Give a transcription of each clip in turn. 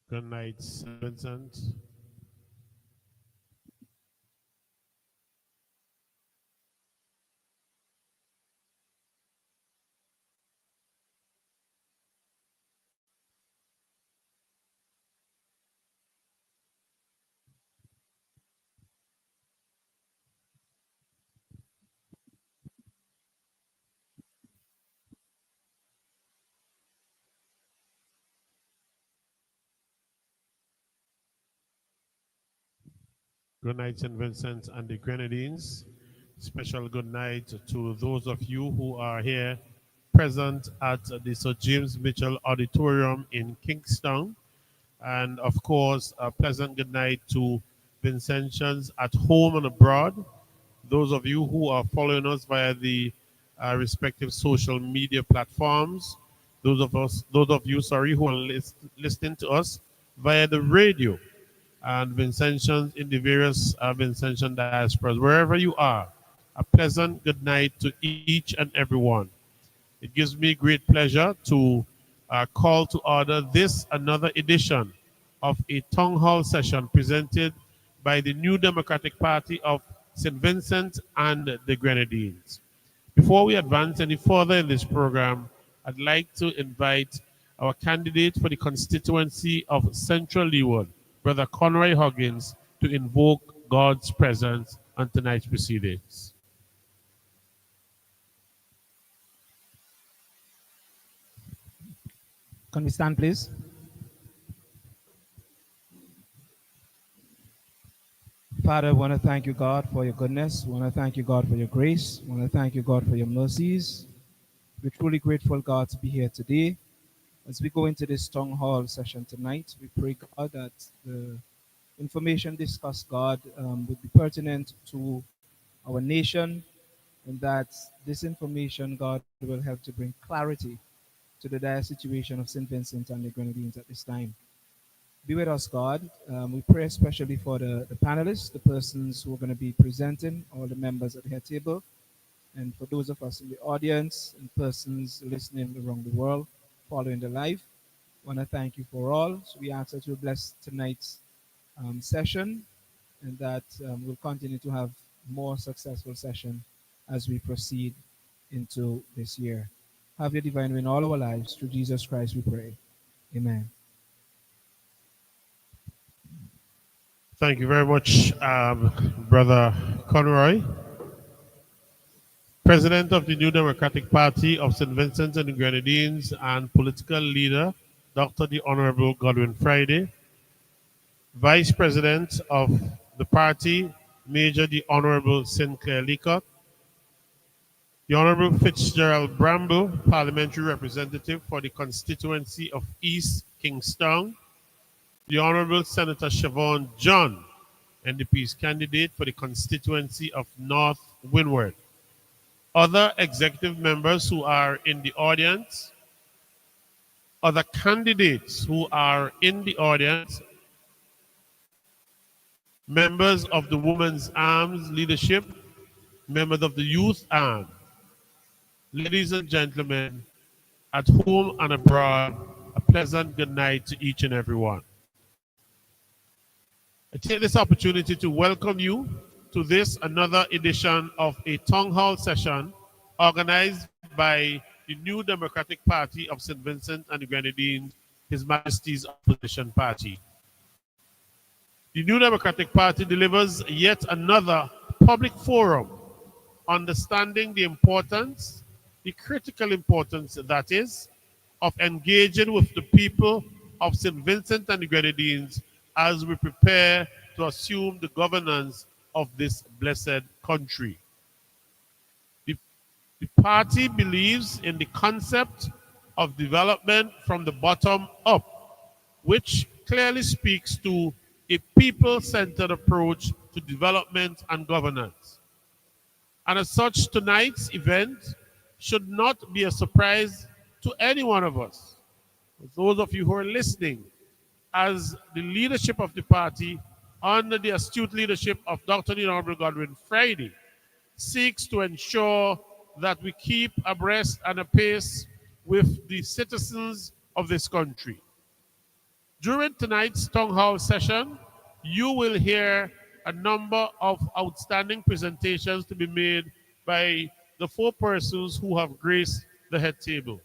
Good night, St. Vincent. Good night, St. Vincent and the Grenadines. Special good night to those of you who are here present at the Sir James Mitchell Auditorium in Kingston. And of course, a pleasant good night to Vincentians at home and abroad. Those of you who are following us via the respective social media platforms, those of you, sorry, who are listening to us via the radio, and Vincentians in the various Vincentian diasporas, wherever you are, a pleasant good night to each and every one. It gives me great pleasure to call to order this another edition of a town hall session presented by the New Democratic Party of St. Vincent and the Grenadines. Before we advance any further in this program, I'd like to invite our candidate for the constituency of Central Leeward, Brother Conroy Huggins, to invoke God's presence on tonight's proceedings. Can we stand, please? Father, I want to thank you, God, for your goodness. I want to thank you, God, for your grace. I want to thank you, God, for your mercies. We're truly grateful, God, to be here today. As we go into this town hall session tonight, we pray, God, that the information discussed, God, would be pertinent to our nation, and that this information, God, will help to bring clarity to the dire situation of St. Vincent and the Grenadines at this time. Be with us, God. We pray especially for the panelists, the persons who are going to be presenting, all the members at the head table, and for those of us in the audience and persons listening around the world, following the live. I want to thank you for all. So we ask that you bless tonight's session, and that we'll continue to have more successful session as we proceed into this year. Have your divine will in all our lives. Through Jesus Christ we pray. Amen. Thank you very much, Brother Conroy. President of the New Democratic Party of St. Vincent and the Grenadines and political leader, Dr. the Honorable Godwin Friday. Vice President of the party, Major the Honorable Sinclair Leacock. The Honorable Fitzgerald Bramble, Parliamentary Representative for the constituency of East Kingstown. The Honorable Senator Siobhan John, NDP's candidate for the constituency of North Windward. Other executive members who are in the audience, other candidates who are in the audience, members of the Women's Arms leadership, members of the Youth Arm, ladies and gentlemen, at home and abroad, a pleasant good night to each and every one. I take this opportunity to welcome you to this another edition of a town hall session organized by the New Democratic Party of St. Vincent and the Grenadines, His Majesty's Opposition Party. The New Democratic Party delivers yet another public forum understanding the importance, the critical importance that is, of engaging with the people of St. Vincent and the Grenadines as we prepare to assume the governance of this blessed country. The party believes in the concept of development from the bottom up, which clearly speaks to a people-centered approach to development and governance. And as such, tonight's event should not be a surprise to any one of us. Those of you who are listening, as the leadership of the party, under the astute leadership of Dr. the Honorable Godwin Friday, seeks to ensure that we keep abreast and apace with the citizens of this country. During tonight's town hall session, you will hear a number of outstanding presentations to be made by the four persons who have graced the head table.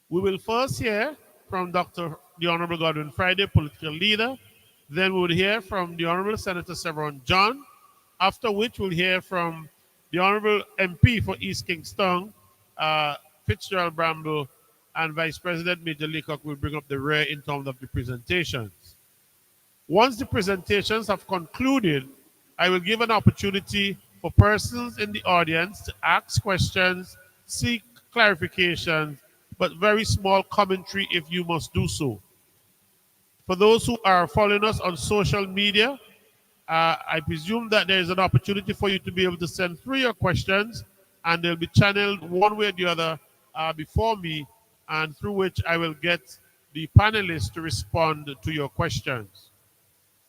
We will first hear from the Honorable Godwin Friday, political leader. Then we will hear from the Honorable Senator Severon John, after which we'll hear from the Honorable MP for East Kingston, Fitzgerald Bramble, and Vice President Major Leacock will bring up the rear in terms of the presentations. Once the presentations have concluded, I will give an opportunity for persons in the audience to ask questions, seek clarifications, but very small commentary if you must do so. For those who are following us on social media, I presume that there is an opportunity for you to be able to send through your questions, and they'll be channeled one way or the other before me, and through which I will get the panelists to respond to your questions.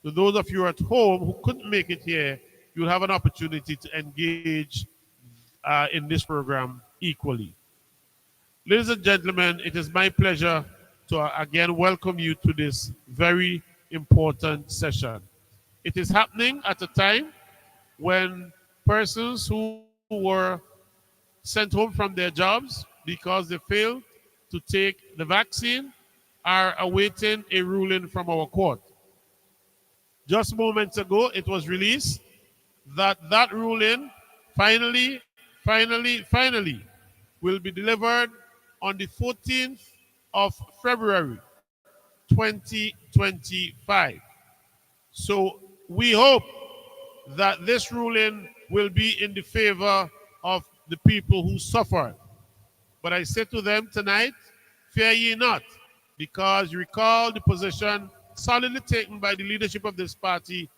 To those of you at home who couldn't make it here, you'll have an opportunity to engage in this program equally. Ladies and gentlemen, it is my pleasure to again welcome you to this very important session. It is happening at a time when persons who were sent home from their jobs because they failed to take the vaccine are awaiting a ruling from our court. Just moments ago, it was released that that ruling finally will be delivered on the 14th of February 2025. So we hope that this ruling will be in the favor of the people who suffered. But I say to them tonight, fear ye not, because you recall the position solidly taken by the leadership of this party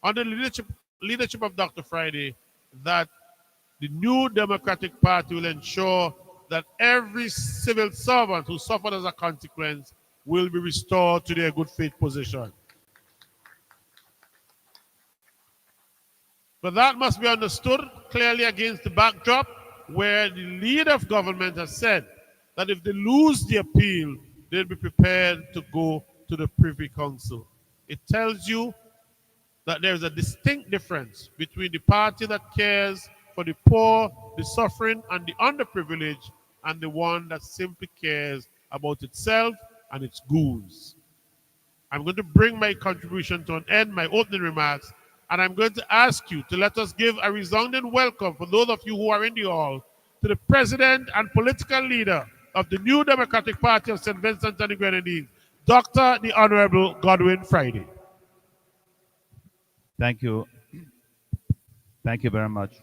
under the leadership of Dr. Friday, that the new Democratic Party will ensure that every civil servant who suffered as a consequence will be restored to their good faith position. But that must be understood clearly against the backdrop where the leader of government has said that if they lose the appeal, they'll be prepared to go to the Privy Council. It tells you that there is a distinct difference between the party that cares for the poor, the suffering, and the underprivileged, and the one that simply cares about itself and its goons. I'm going to bring my contribution to an end, my opening remarks, and I'm going to ask you to let us give a resounding welcome for those of you who are in the hall to the president and political leader of the New Democratic Party of St. Vincent and the Grenadines, Dr. the Honorable Godwin Friday. Thank you. Thank you very much.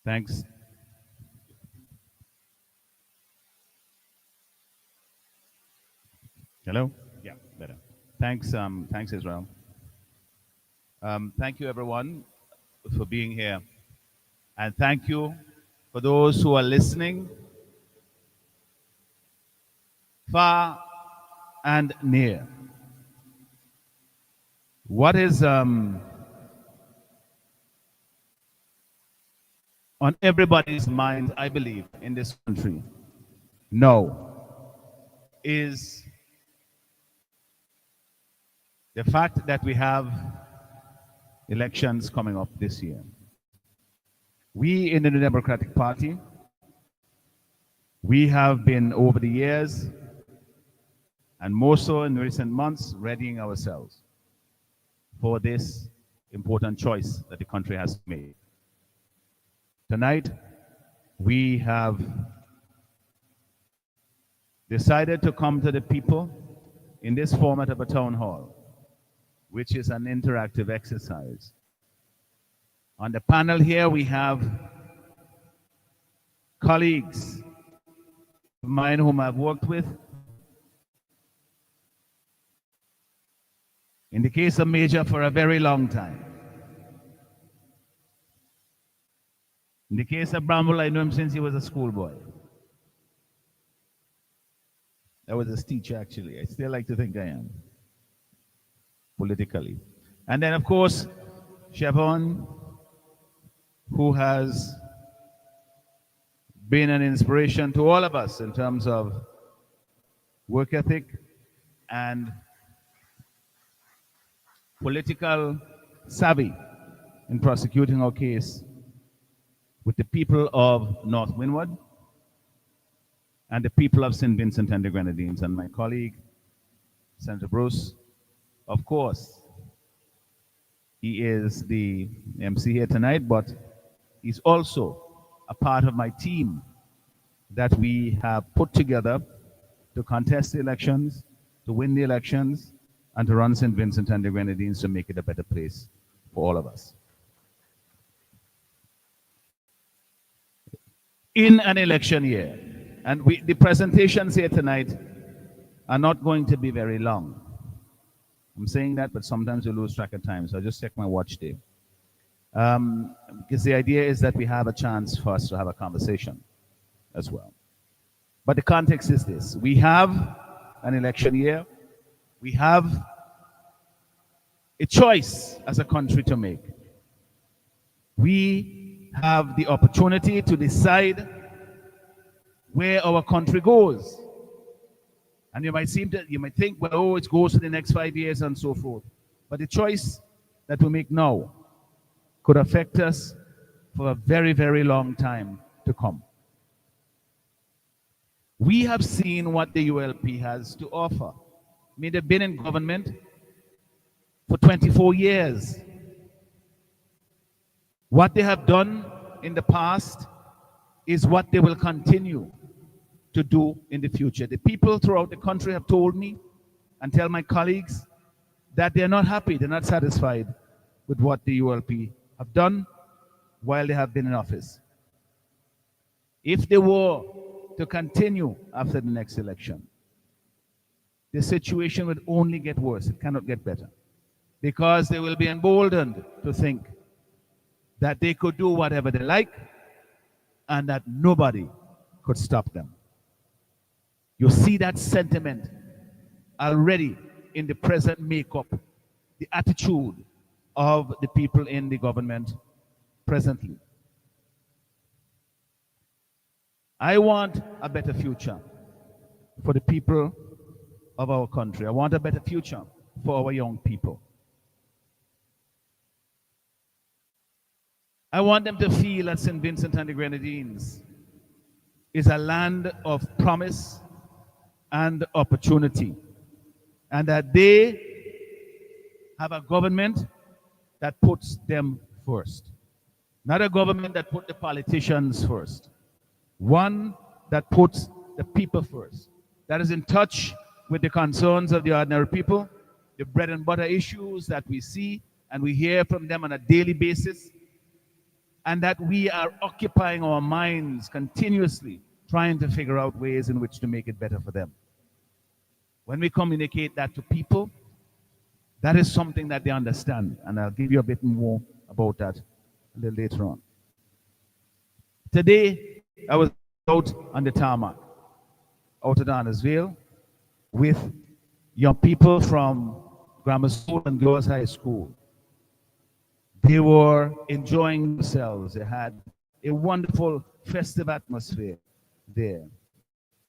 Thanks. Hello? Yeah, better. Thanks, Israel. Thank you, everyone, for being here. And thank you for those who are listening far and near. What is on everybody's mind, I believe, in this country is the fact that we have elections coming up this year. We in the Democratic Party, we have been over the years, and more so in recent months, readying ourselves for this important choice that the country has made. Tonight, we have decided to come to the people in this format of a town hall, which is an interactive exercise. On the panel here, we have colleagues of mine whom I've worked with. In the case of Major, for a very long time. In the case of Bramble, I know him since he was a schoolboy. I was his teacher, actually. I still like to think I am, politically. And then, of course, Siobhan, who has been an inspiration to all of us in terms of work ethic, and political savvy in prosecuting our case with the people of North Windward and the people of St. Vincent and the Grenadines. And my colleague, Senator Bruce, of course, he is the MC here tonight, but he's also a part of my team that we have put together to contest the elections, to win the elections, and to run St. Vincent and the Grenadines to make it a better place for all of us. In an election year, and the presentations here tonight are not going to be very long. I'm saying that, but sometimes we lose track of time, so I'll just check my watch there. Because the idea is that we have a chance for us to have a conversation as well. But the context is this. We have an election year. We have a choice as a country to make. We have the opportunity to decide where our country goes. And you might think, well, oh, it goes for the next 5 years and so forth. But the choice that we make now could affect us for a very, very long time to come. We have seen what the ULP has to offer. I mean, they've been in government for 24 years. What they have done in the past is what they will continue to do in the future. The people throughout the country have told me and tell my colleagues that they're not happy, they're not satisfied with what the ULP have done while they have been in office. If they were to continue after the next election, the situation would only get worse. It cannot get better. Because they will be emboldened to think that they could do whatever they like and that nobody could stop them. You see that sentiment already in the present makeup, the attitude of the people in the government presently. I want a better future for the people of our country. I want a better future for our young people. I want them to feel that St. Vincent and the Grenadines is a land of promise and opportunity, and that they have a government that puts them first. Not a government that puts the politicians first. One that puts the people first. That is in touch with the concerns of the ordinary people, the bread and butter issues that we see and we hear from them on a daily basis, and that we are occupying our minds continuously trying to figure out ways in which to make it better for them. When we communicate that to people, that is something that they understand, and I'll give you a bit more about that a little later on. Today, I was out on the tarmac, out at Arnesville, with young people from grammar school and girls' high school. They were enjoying themselves. They had a wonderful festive atmosphere there.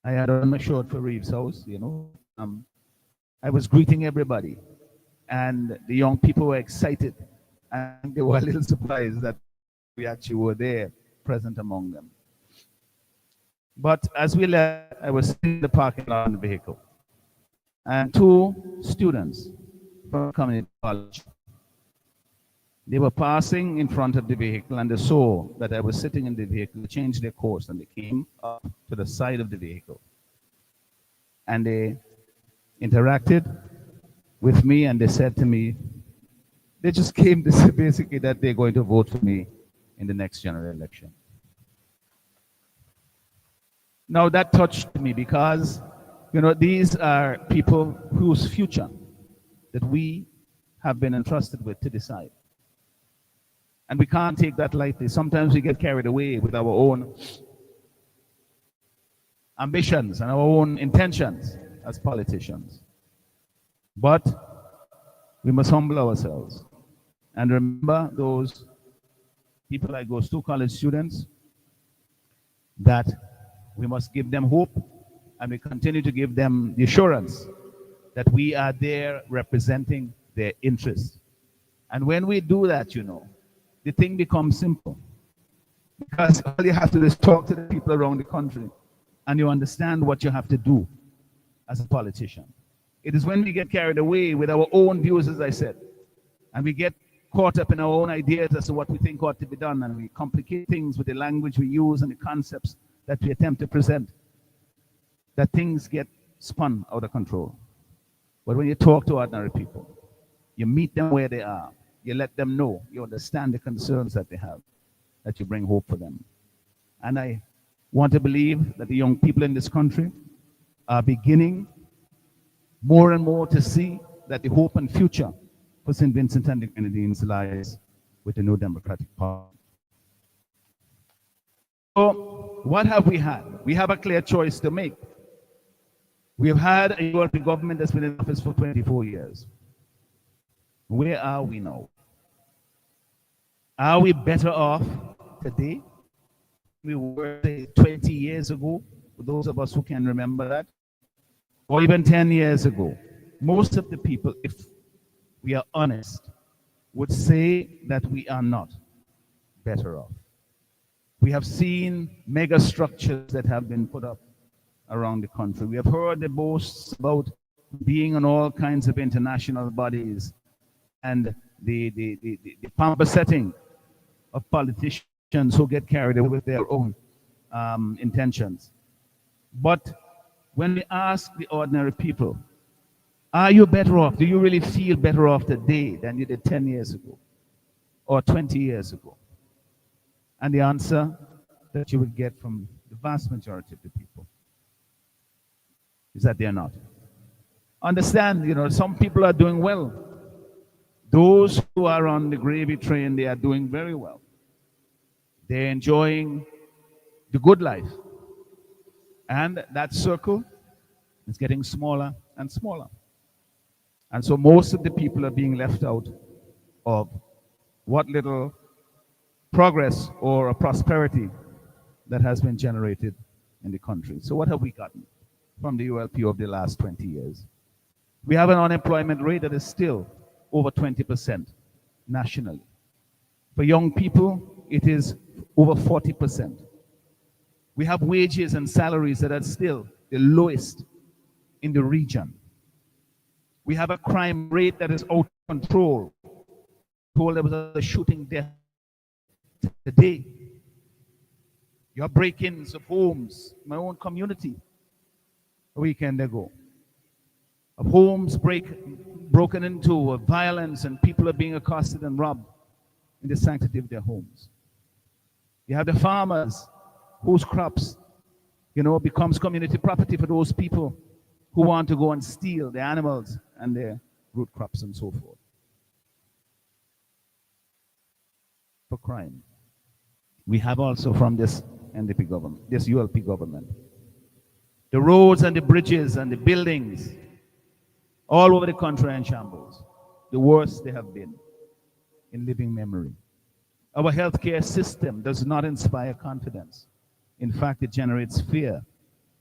I had on my shirt for Reeves House, you know. I was greeting everybody, and the young people were excited, and they were a little surprised that we actually were there, present among them. But as we left, I was sitting in the parking lot in the vehicle, and two students from community college, they were passing in front of the vehicle, and they saw that I was sitting in the vehicle. They changed their course, and they came up to the side of the vehicle, and they interacted with me, and they said to me, they just came to say basically that they're going to vote for me in the next general election. Now that touched me because, you know, these are people whose future that we have been entrusted with to decide. And we can't take that lightly. Sometimes we get carried away with our own ambitions and our own intentions as politicians. But we must humble ourselves and remember those people like those two college students, that we must give them hope and we continue to give them the assurance that we are there representing their interests. And when we do that, the thing becomes simple. Because all you have to do is talk to the people around the country, and you understand what you have to do as a politician. It is when we get carried away with our own views, as I said, and we get caught up in our own ideas as to what we think ought to be done, and we complicate things with the language we use and the concepts that we attempt to present, that things get spun out of control. But when you talk to ordinary people, you meet them where they are, you let them know, you understand the concerns that they have, that you bring hope for them. And I want to believe that the young people in this country are beginning more and more to see that the hope and future for St. Vincent and the Grenadines lies with the New Democratic Party. So, what have we had? We have a clear choice to make. We have had a ULP government that's been in office for 24 years. Where are we now? Are we better off today? We were 20 years ago, for those of us who can remember that, or even 10 years ago. Most of the people, if we are honest, would say that we are not better off. We have seen mega structures that have been put up around the country. We have heard the boasts about being on all kinds of international bodies and the pamper setting of politicians who get carried away with their own intentions. But when we ask the ordinary people, are you better off? Do you really feel better off today than you did 10 years ago or 20 years ago? And the answer that you would get from the vast majority of the people is that they are not. Understand, some people are doing well. Those who are on the gravy train, they are doing very well. They're enjoying the good life. And that circle is getting smaller and smaller. And so most of the people are being left out of what little progress or prosperity that has been generated in the country. So what have we gotten from the ULP over the last 20 years? We have an unemployment rate that is still over 20% nationally. For young people, it is over 40%. We have wages and salaries that are still the lowest in the region. We have a crime rate that is out of control. There was a shooting death today. You have break-ins of homes, my own community, a weekend ago. Of homes broken into, of violence, and people are being accosted and robbed in the sanctity of their homes. You have the farmers whose crops, becomes community property for those people who want to go and steal the animals and their root crops and so forth. For crime. We have also from this NDP government, this ULP government, the roads and the bridges and the buildings all over the country are in shambles. The worst they have been in living memory. Our healthcare system does not inspire confidence. In fact, it generates fear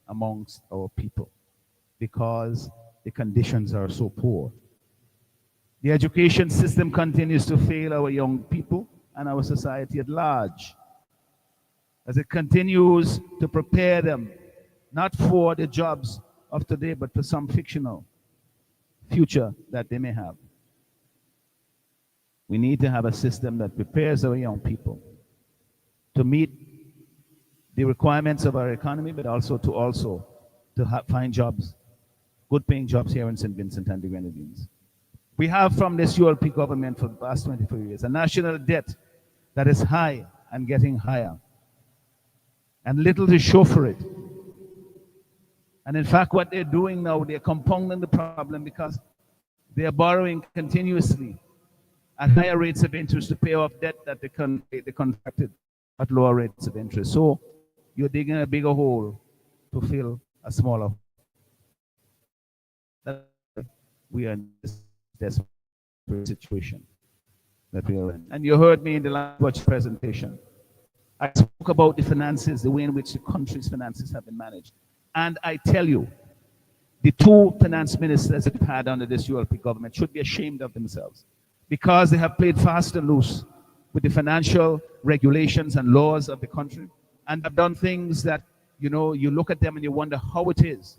amongst our people because the conditions are so poor. The education system continues to fail our young people and our society at large as it continues to prepare them not for the jobs of today, but for some fictional future that they may have. We need to have a system that prepares our young people to meet the requirements of our economy, but also to find jobs, good paying jobs here in St. Vincent and the Grenadines. We have from this ULP government for the past 24 years a national debt that is high and getting higher, and little to show for it. And in fact, what they're doing now, they're compounding the problem because they are borrowing continuously at higher rates of interest to pay off debt that they contracted at lower rates of interest. So you're digging a bigger hole to fill a smaller hole. We are in this desperate situation that we are in. And you heard me in the last budget presentation. I spoke about the finances, the way in which the country's finances have been managed. And I tell you, the two finance ministers that we've had under this ULP government should be ashamed of themselves because they have played fast and loose with the financial regulations and laws of the country and have done things that, you know, you look at them and you wonder how it is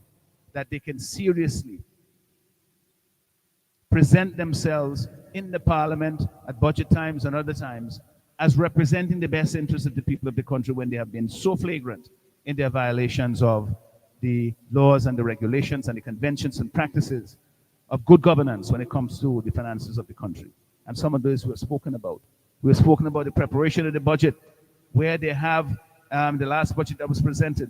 that they can seriously present themselves in the parliament at budget times and other times as representing the best interests of the people of the country when they have been so flagrant in their violations of the laws and the regulations and the conventions and practices of good governance when it comes to the finances of the country. And some of those we have spoken about. We have spoken about the preparation of the budget, where they have the last budget that was presented.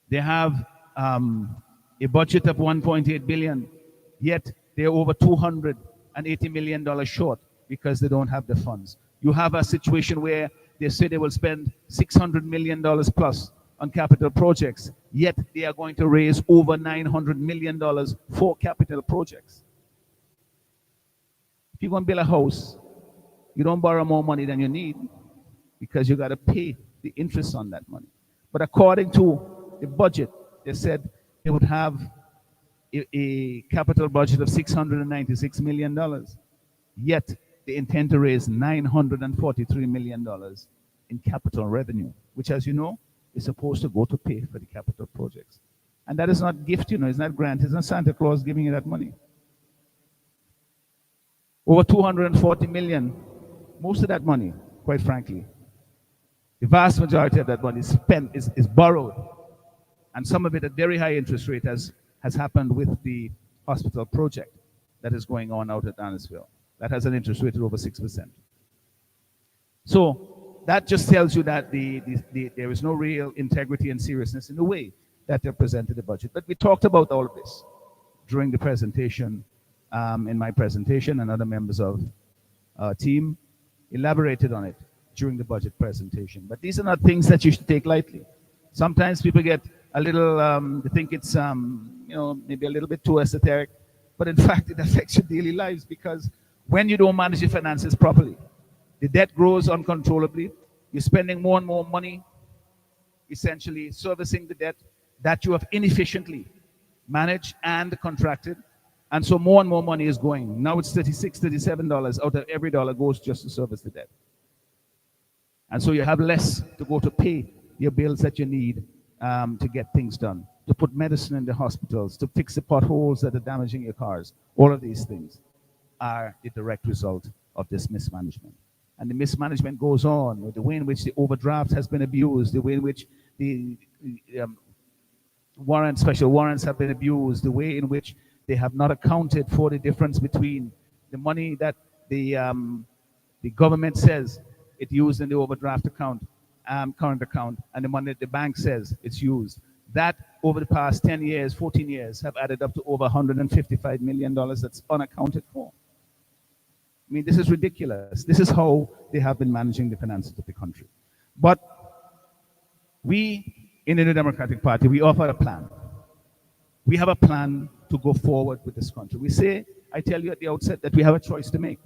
They have a budget of 1.8 billion, yet they're over $280 million short because they don't have the funds. You have a situation where they say they will spend $600 million plus on capital projects, yet they are going to raise over $900 million for capital projects. If you're going to build a house, you don't borrow more money than you need because you got to pay the interest on that money. But according to the budget, they said they would have a capital budget of $696 million, yet they intend to raise $943 million in capital revenue, which, as you know, is supposed to go to pay for the capital projects. And that is not gift, you know, it's not grant, it's not Santa Claus giving you that money. Over 240 million, most of that money, quite frankly, the vast majority of that money is spent, is borrowed, and some of it at very high interest rate has happened with the hospital project that is going on out at Annisville. That has an interest rate of over 6%. So that just tells you that there is no real integrity and seriousness in the way that they presented the budget. But we talked about all of this during the presentation, in my presentation, and other members of our team elaborated on it during the budget presentation. But these are not things that you should take lightly. Sometimes people get a little, they think it's, you know, maybe a little bit too esoteric, but in fact it affects your daily lives, because when you don't manage your finances properly, the debt grows uncontrollably. You're spending more and more money, essentially servicing the debt that you have inefficiently managed and contracted. And so more and more money is going. Now it's $36, $37 out of every dollar goes just to service the debt. And so you have less to go to pay your bills that you need to get things done, to put medicine in the hospitals, to fix the potholes that are damaging your cars. All of these things are the direct result of this mismanagement. And the mismanagement goes on with the way in which the overdraft has been abused, the way in which the special warrants have been abused, the way in which they have not accounted for the difference between the money that the government says it used in the overdraft account, current account, and the money that the bank says it's used. That, over the past 10 years, 14 years, have added up to over $155 million that's unaccounted for. I mean, this is ridiculous. This is how they have been managing the finances of the country. But we, in the New Democratic Party, we offer a plan. We have a plan to go forward with this country. We say, I tell you at the outset, that we have a choice to make.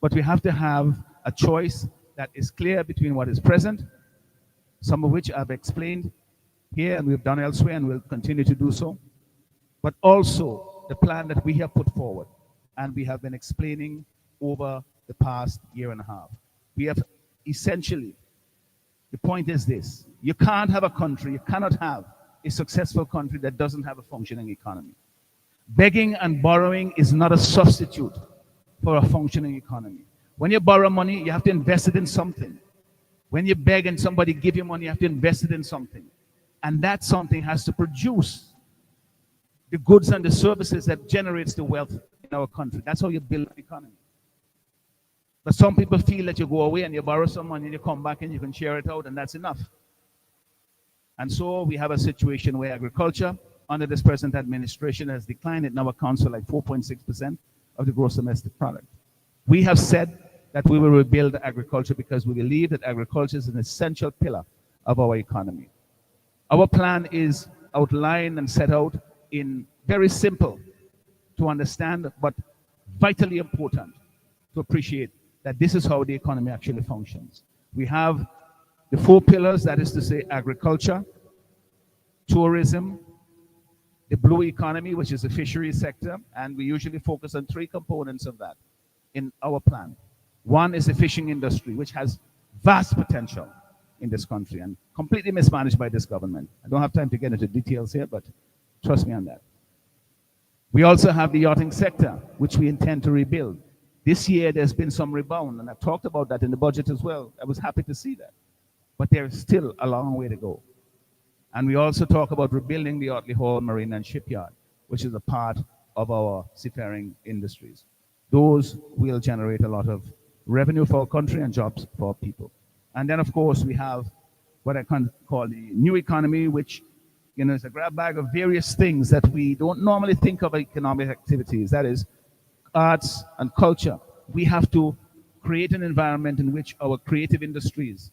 But we have to have a choice that is clear between what is present, some of which I've explained here and we've done elsewhere and will continue to do so, but also the plan that we have put forward and we have been explaining over the past year and a half. We have essentially, the point is this: you can't have a country, you cannot have a successful country that doesn't have a functioning economy. Begging and borrowing is not a substitute for a functioning economy. When you borrow money, you have to invest it in something. When you beg and somebody give you money, you have to invest it in something. And that something has to produce the goods and the services that generates the wealth in our country. That's how you build an economy. But some people feel that you go away and you borrow some money and you come back and you can share it out and that's enough. And so we have a situation where agriculture under this present administration has declined. It now accounts for like 4.6% of the gross domestic product. We have said that we will rebuild agriculture because we believe that agriculture is an essential pillar of our economy. Our plan is outlined and set out in very simple to understand, but vitally important to appreciate that this is how the economy actually functions. We have the 4 pillars, that is to say agriculture, tourism, the blue economy, which is the fisheries sector, and we usually focus on three components of that in our plan. One is the fishing industry, which has vast potential in this country and completely mismanaged by this government. I don't have time to get into details here, but trust me on that. We also have the yachting sector, which we intend to rebuild. This year, there's been some rebound, and I've talked about that in the budget as well. I was happy to see that. But there's still a long way to go. And we also talk about rebuilding the Otley Hall Marine and Shipyard, which is a part of our seafaring industries. Those will generate a lot of revenue for our country and jobs for our people. And then, of course, we have what I can call the new economy, which is a grab bag of various things that we don't normally think of economic activities. That is arts and culture. We have to create an environment in which our creative industries,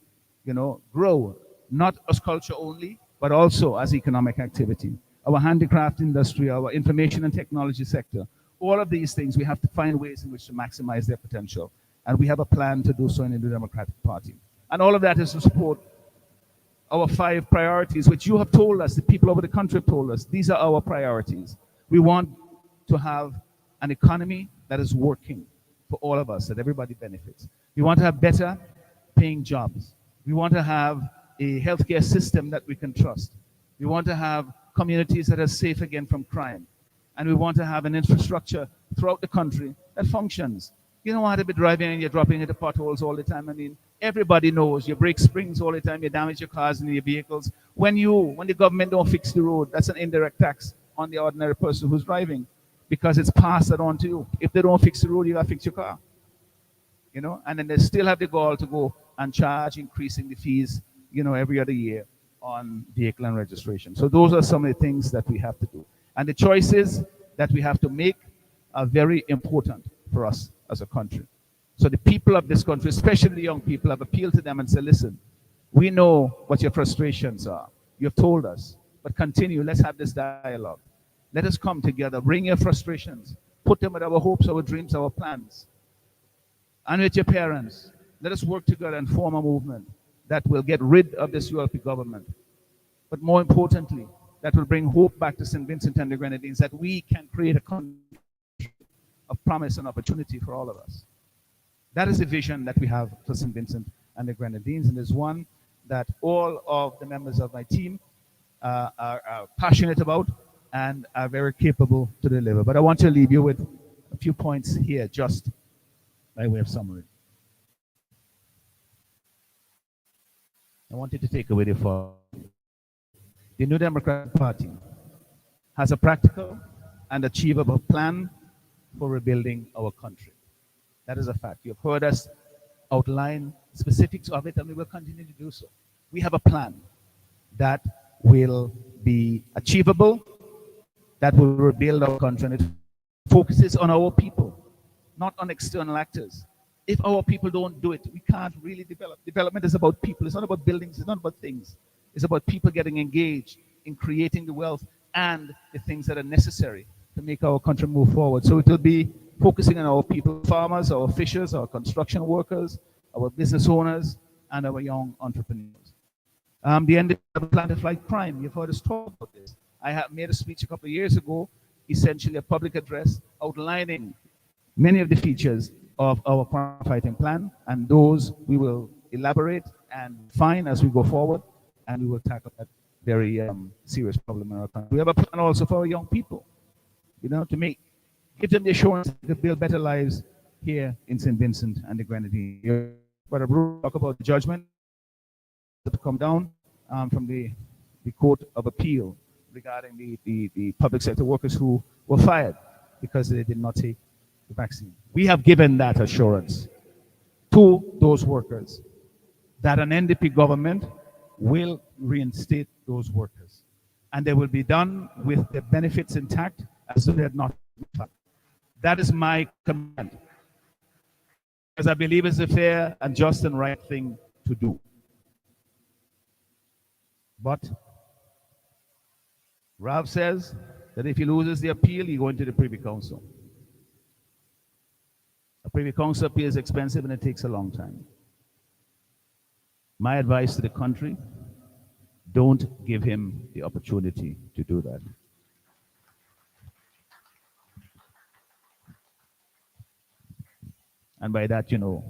grow, not as culture only, but also as economic activity. Our handicraft industry, our information and technology sector, all of these things, we have to find ways in which to maximize their potential. And we have a plan to do so in the Democratic Party. And all of that is to support our 5 priorities, which you have told us, the people over the country have told us, these are our priorities. We want to have an economy that is working for all of us, that everybody benefits. We want to have better paying jobs. We want to have a healthcare system that we can trust. We want to have communities that are safe again from crime. And we want to have an infrastructure throughout the country that functions. You don't want to be driving and you're dropping into potholes all the time. I mean, everybody knows you break springs all the time, you damage your cars and your vehicles. When the government don't fix the road, that's an indirect tax on the ordinary person who's driving, because it's passed on to you. If they don't fix the road, you gotta fix your car. And then they still have the gall to go and charge increasing the fees, every other year on vehicle and registration. So those are some of the things that we have to do. And the choices that we have to make are very important for us as a country. So the people of this country, especially the young people, have appealed to them and said, listen, we know what your frustrations are. You've told us, but continue. Let's have this dialogue. Let us come together. Bring your frustrations. Put them with our hopes, our dreams, our plans. And with your parents, let us work together and form a movement that will get rid of this ULP government. But more importantly, that will bring hope back to St. Vincent and the Grenadines, that we can create a country of promise and opportunity for all of us. That is the vision that we have for St. Vincent and the Grenadines, and is one that all of the members of my team are passionate about and are very capable to deliver. But I want to leave you with a few points here, just by way of summary. I want you to take away the following. The New Democratic Party has a practical and achievable plan for rebuilding our country. That is a fact. You've heard us outline specifics of it, and we will continue to do so. We have a plan that will be achievable, that will rebuild our country, and it focuses on our people, not on external actors. If our people don't do it, we can't really develop. Development is about people. It's not about buildings. It's not about things. It's about people getting engaged in creating the wealth and the things that are necessary to make our country move forward. So it will be focusing on our people, farmers, our fishers, our construction workers, our business owners, and our young entrepreneurs. The NDP plan to fight crime. You've heard us talk about this. I have made a speech a couple of years ago, essentially a public address outlining many of the features of our crime fighting plan, and those we will elaborate and refine as we go forward, and we will tackle that very serious problem in our country. We have a plan also for our young people, to give them the assurance to build better lives here in St. Vincent and the Grenadines. But I will talk about the judgment to come down from the Court of Appeal regarding the public sector workers who were fired because they did not take the vaccine. We have given that assurance to those workers that an NDP government will reinstate those workers, and they will be done with their benefits intact as though they had not been fired. That is my command, because I believe it's a fair and just and right thing to do. But Ralph says that if he loses the appeal, he go into the Privy Council. A Privy Council appeal is expensive and it takes a long time. My advice to the country Don't give him the opportunity to do that. And by that, you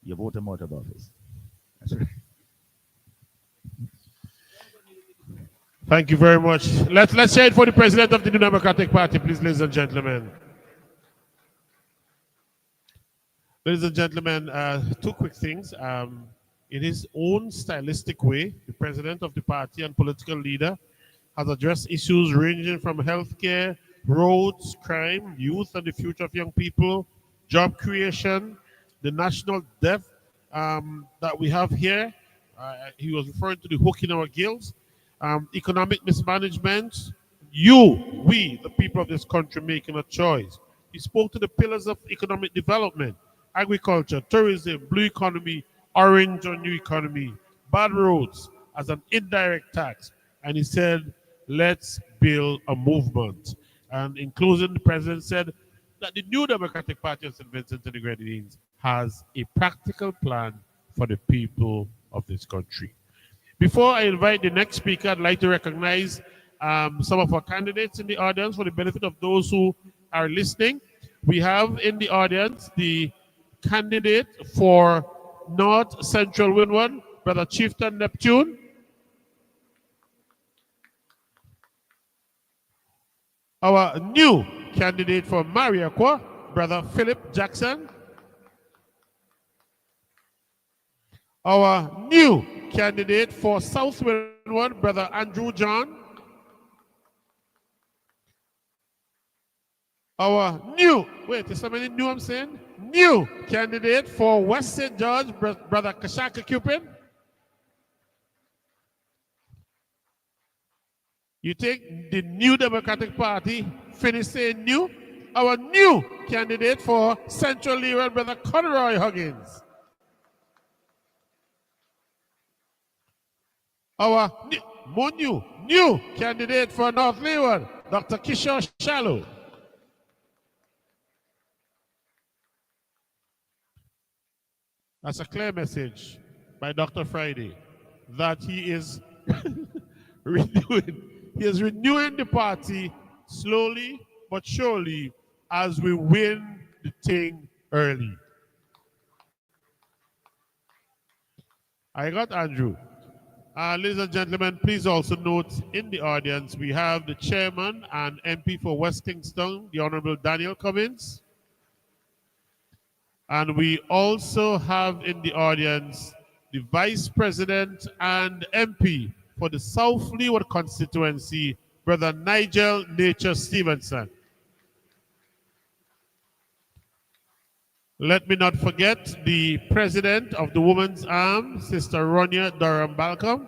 vote him out of office. That's right. Thank you very much. Let's hear it for the president of the New Democratic Party, please, ladies and gentlemen. Ladies and gentlemen, two quick things. In his own stylistic way, the president of the party and political leader has addressed issues ranging from healthcare, roads, crime, youth and the future of young people, job creation, the national debt that we have here. He was referring to the hook in our gills, economic mismanagement, we, the people of this country, making a choice. He spoke to the pillars of economic development: agriculture, tourism, blue economy, orange or new economy, bad roads as an indirect tax. And he said, let's build a movement. And in closing, the president said that the New Democratic Party of St. Vincent and the Grenadines has a practical plan for the people of this country. Before I invite the next speaker, I'd like to recognize some of our candidates in the audience for the benefit of those who are listening. We have in the audience the candidate for North Central Windward, Brother Chieftain Neptune. Our new candidate for Mariaqua, Brother Philip Jackson. Our new candidate for South Windward, Brother Andrew John. Our new, wait, is somebody new I'm saying? New candidate for West St. George, Brother Kashaka Cupid. You think the New Democratic Party finished saying new? Our new candidate for Central Leeward, Brother Conroy Huggins. Our new candidate for North Leeward, Dr. Kishore Shallow. That's a clear message by Dr. Friday that he is renewing the party slowly but surely as we win the thing early. I got Andrew. Ladies and gentlemen, please also note in the audience we have the chairman and MP for West Kingston, the Honorable Daniel Cummins. And we also have in the audience the Vice President and MP for the South Leeward constituency, Brother Nigel Nature Stevenson. Let me not forget the President of the Women's Arm, Sister Ronya Durham Balcom.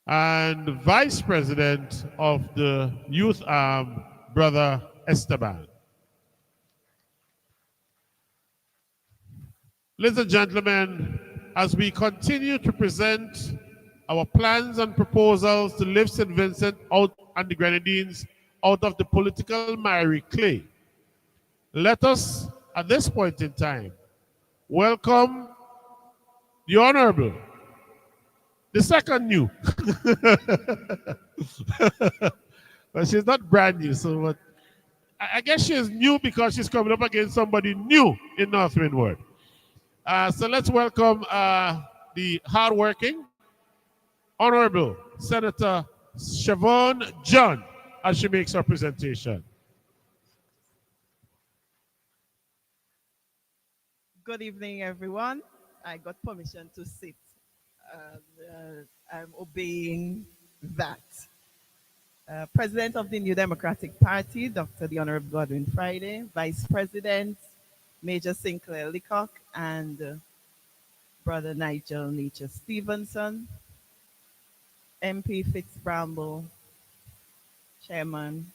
And Vice President of the Youth Arm, Brother Esteban. Ladies and gentlemen, as we continue to present our plans and proposals to lift St. Vincent out and the Grenadines out of the political miry clay, let us, at this point in time, welcome the Honorable, the second new. But she's not brand new, so but I guess she is new because she's coming up against somebody new in North Windward. So let's welcome the hardworking, Honorable Senator Siobhan John as she makes her presentation. Good evening, everyone. I got permission to sit. I'm obeying that. President of the New Democratic Party, Dr. the Honorable Godwin Friday, Vice President, Major Sinclair Leacock, and Brother Nigel Nature Stevenson, MP Fitz Bramble, Chairman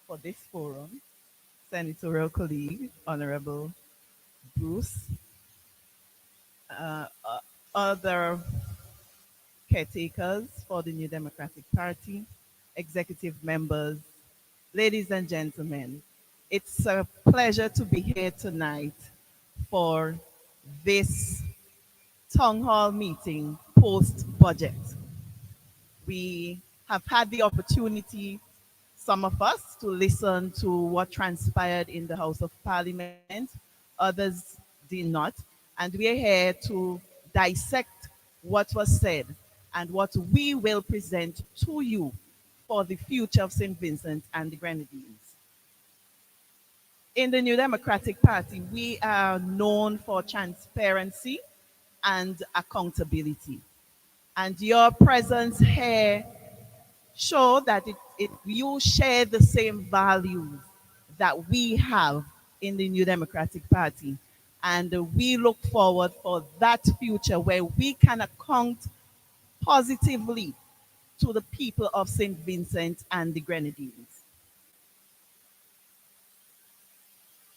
for this forum, Senatorial colleague, Honorable Bruce, other caretakers for the New Democratic Party, executive members, ladies and gentlemen. It's a pleasure to be here tonight for this town hall meeting post budget. We have had the opportunity, some of us, to listen to what transpired in the House of Parliament, others did not. And we are here to dissect what was said and what we will present to you for the future of St. Vincent and the Grenadines. In the New Democratic Party, we are known for transparency and accountability. And your presence here show that you share the same values that we have in the New Democratic Party. And we look forward for that future where we can account positively to the people of St. Vincent and the Grenadines.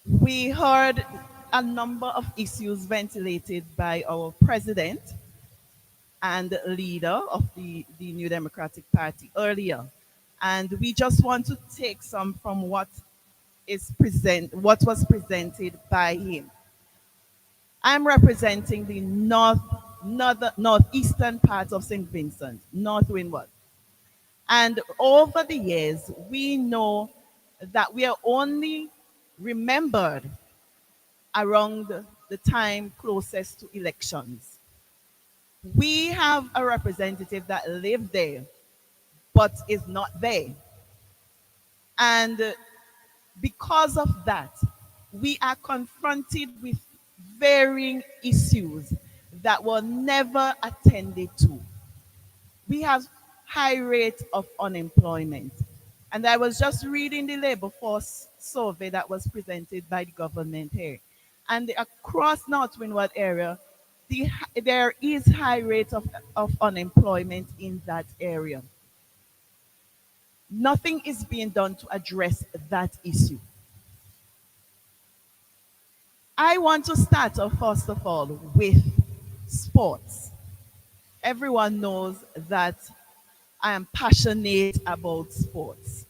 We heard a number of issues ventilated by our president and leader of the New Democratic Party earlier. And we just want to take some from what was presented by him. I'm representing the northeastern part of St. Vincent, North Windward. And over the years, we know that we are only remembered around the time closest to elections. We have a representative that lived there, but is not there. And because of that, we are confronted with varying issues that were never attended to. We have high rate of unemployment. And I was just reading the labor force survey that was presented by the government here. And across North Windward area, there is high rate of unemployment in that area. Nothing is being done to address that issue. I want to start off, first of all, with sports. Everyone knows that I am passionate about sports.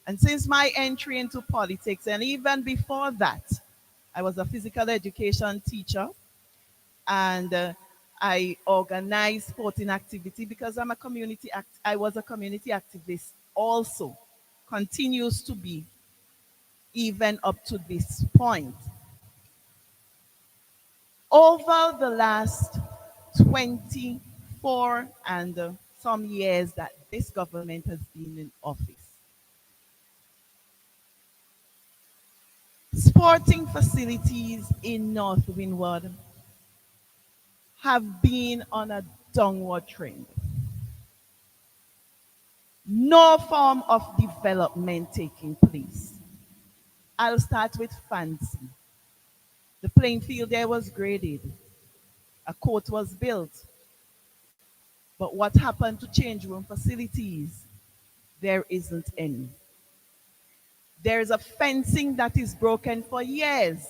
And since my entry into politics, and even before that, I was a physical education teacher, and I organized sporting activity because I was a community activist also, continues to be even up to this point. Over the last 24 and some years that this government has been in office, sporting facilities in North Windward have been on a downward trend. No form of development taking place. I'll start with Fancy. The playing field there was graded. A court was built. But what happened to change room facilities? There isn't any. There is a fencing that is broken for years.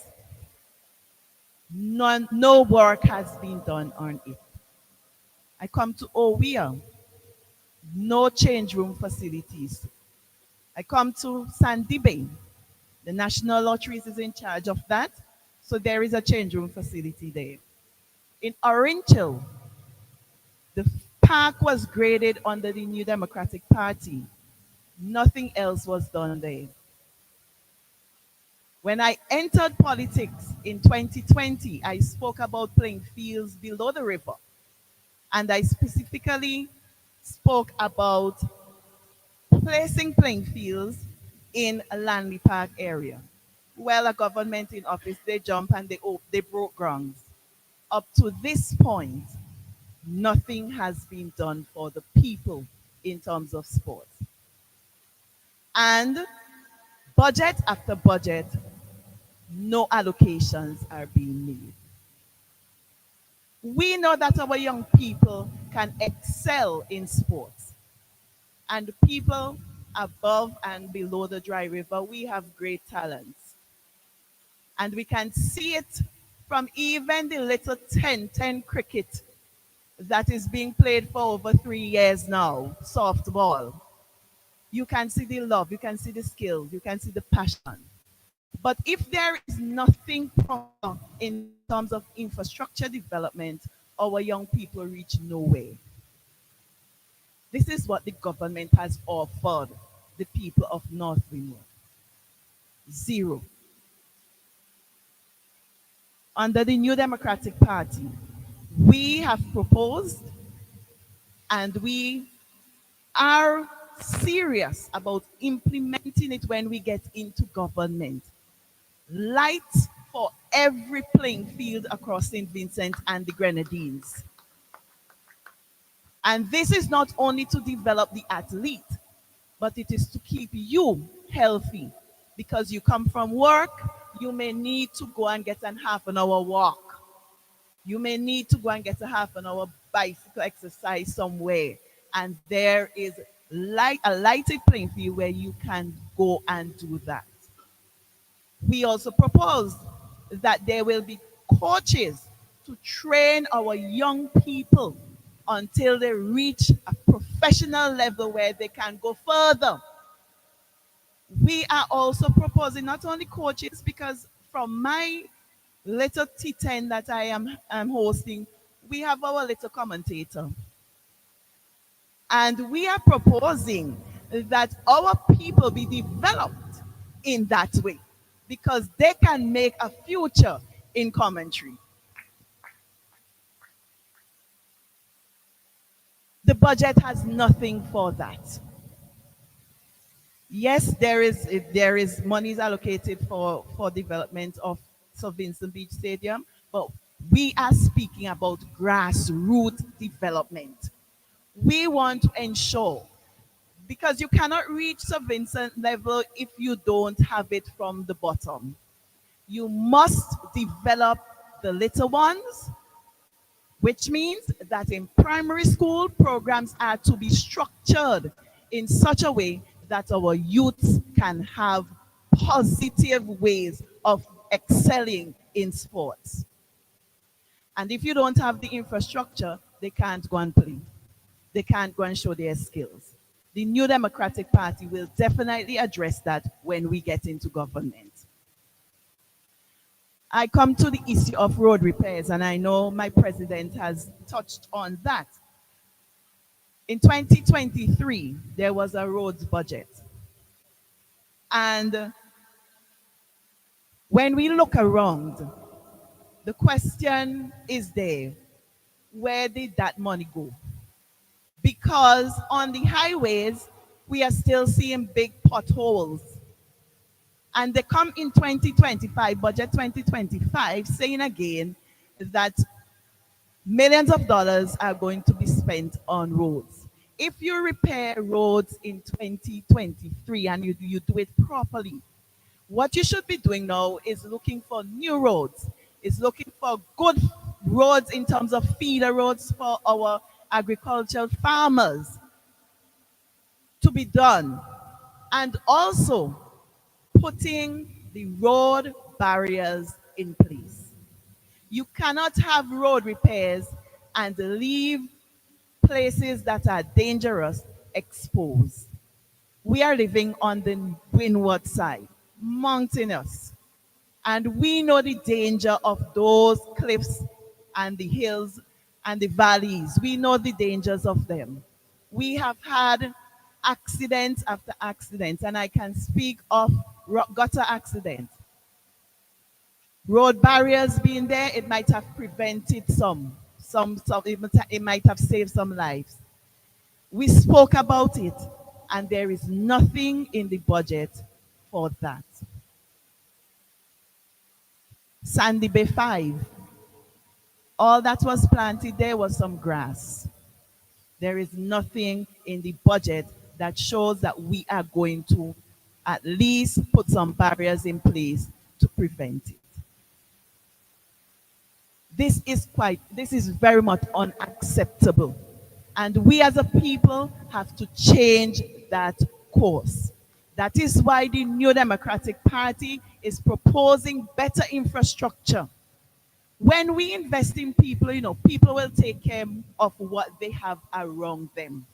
No work has been done on it. I come to Owea, no change room facilities. I come to Sandibe, the National Lotteries is in charge of that, so there is a change room facility there. In Orange Hill, the park was graded under the New Democratic Party. Nothing else was done there. When I entered politics in 2020, I spoke about playing fields below the river. And I specifically spoke about placing playing fields in a Lanley Park area. Well, a government in office, they jump and they broke grounds. Up to this point, nothing has been done for the people in terms of sports. And budget after budget, no allocations are being made. We know that our young people can excel in sports. And people above and below the dry river, we have great talents. And we can see it from even the little 10 cricket that is being played for over 3 years now, softball. You can see the love, you can see the skills, you can see the passion. But if there is nothing proper in terms of infrastructure development our young people reach nowhere. This is what the government has offered the people of North Windward. Zero. Under the New Democratic Party, we have proposed and we are serious about implementing it when we get into government. Light for every playing field across St. Vincent and the Grenadines. And this is not only to develop the athlete, but it is to keep you healthy. Because you come from work, you may need to go and get an half an hour walk. You may need to go and get a half an hour bicycle exercise somewhere. And there is a lighted playing field where you can go and do that. We also propose that there will be coaches to train our young people until they reach a professional level where they can go further. We are also proposing not only coaches, because from my little T10 that I'm hosting, we have our little commentator. And we are proposing that our people be developed in that way because they can make a future in commentary. The budget has nothing for that. Yes, there is monies allocated for development of St. Vincent Beach Stadium, but we are speaking about grassroots development. We want to ensure, because you cannot reach St. Vincent level if you don't have it from the bottom. You must develop the little ones, which means that in primary school, programs are to be structured in such a way that our youths can have positive ways of excelling in sports. And if you don't have the infrastructure, they can't go and play. They can't go and show their skills. The New Democratic Party will definitely address that when we get into government. I come to the issue of road repairs, and I know my president has touched on that. In 2023, there was a roads budget. And when we look around, the question is there, where did that money go? Because on the highways, we are still seeing big potholes. And they come in 2025, budget 2025, saying again that millions of dollars are going to be spent on roads. If you repair roads in 2023 and you do it properly, what you should be doing now is looking for new roads, is looking for good roads in terms of feeder roads for our agricultural farmers to be done. And also putting the road barriers in place. You cannot have road repairs and leave places that are dangerous exposed. We are living on the windward side, mountainous, and we know the danger of those cliffs and the hills and the valleys. We know the dangers of them. We have had accidents after accidents, and I can speak of gutter accidents. Road barriers being there, it might have prevented it might have saved some lives. We spoke about it, and there is nothing in the budget for that. Sandy Bay 5, all that was planted there was some grass. There is nothing in the budget that shows that we are going to at least put some barriers in place to prevent it. This is very much unacceptable. And we as a people have to change that course. That is why the New Democratic Party is proposing better infrastructure. When we invest in people, people will take care of what they have around them.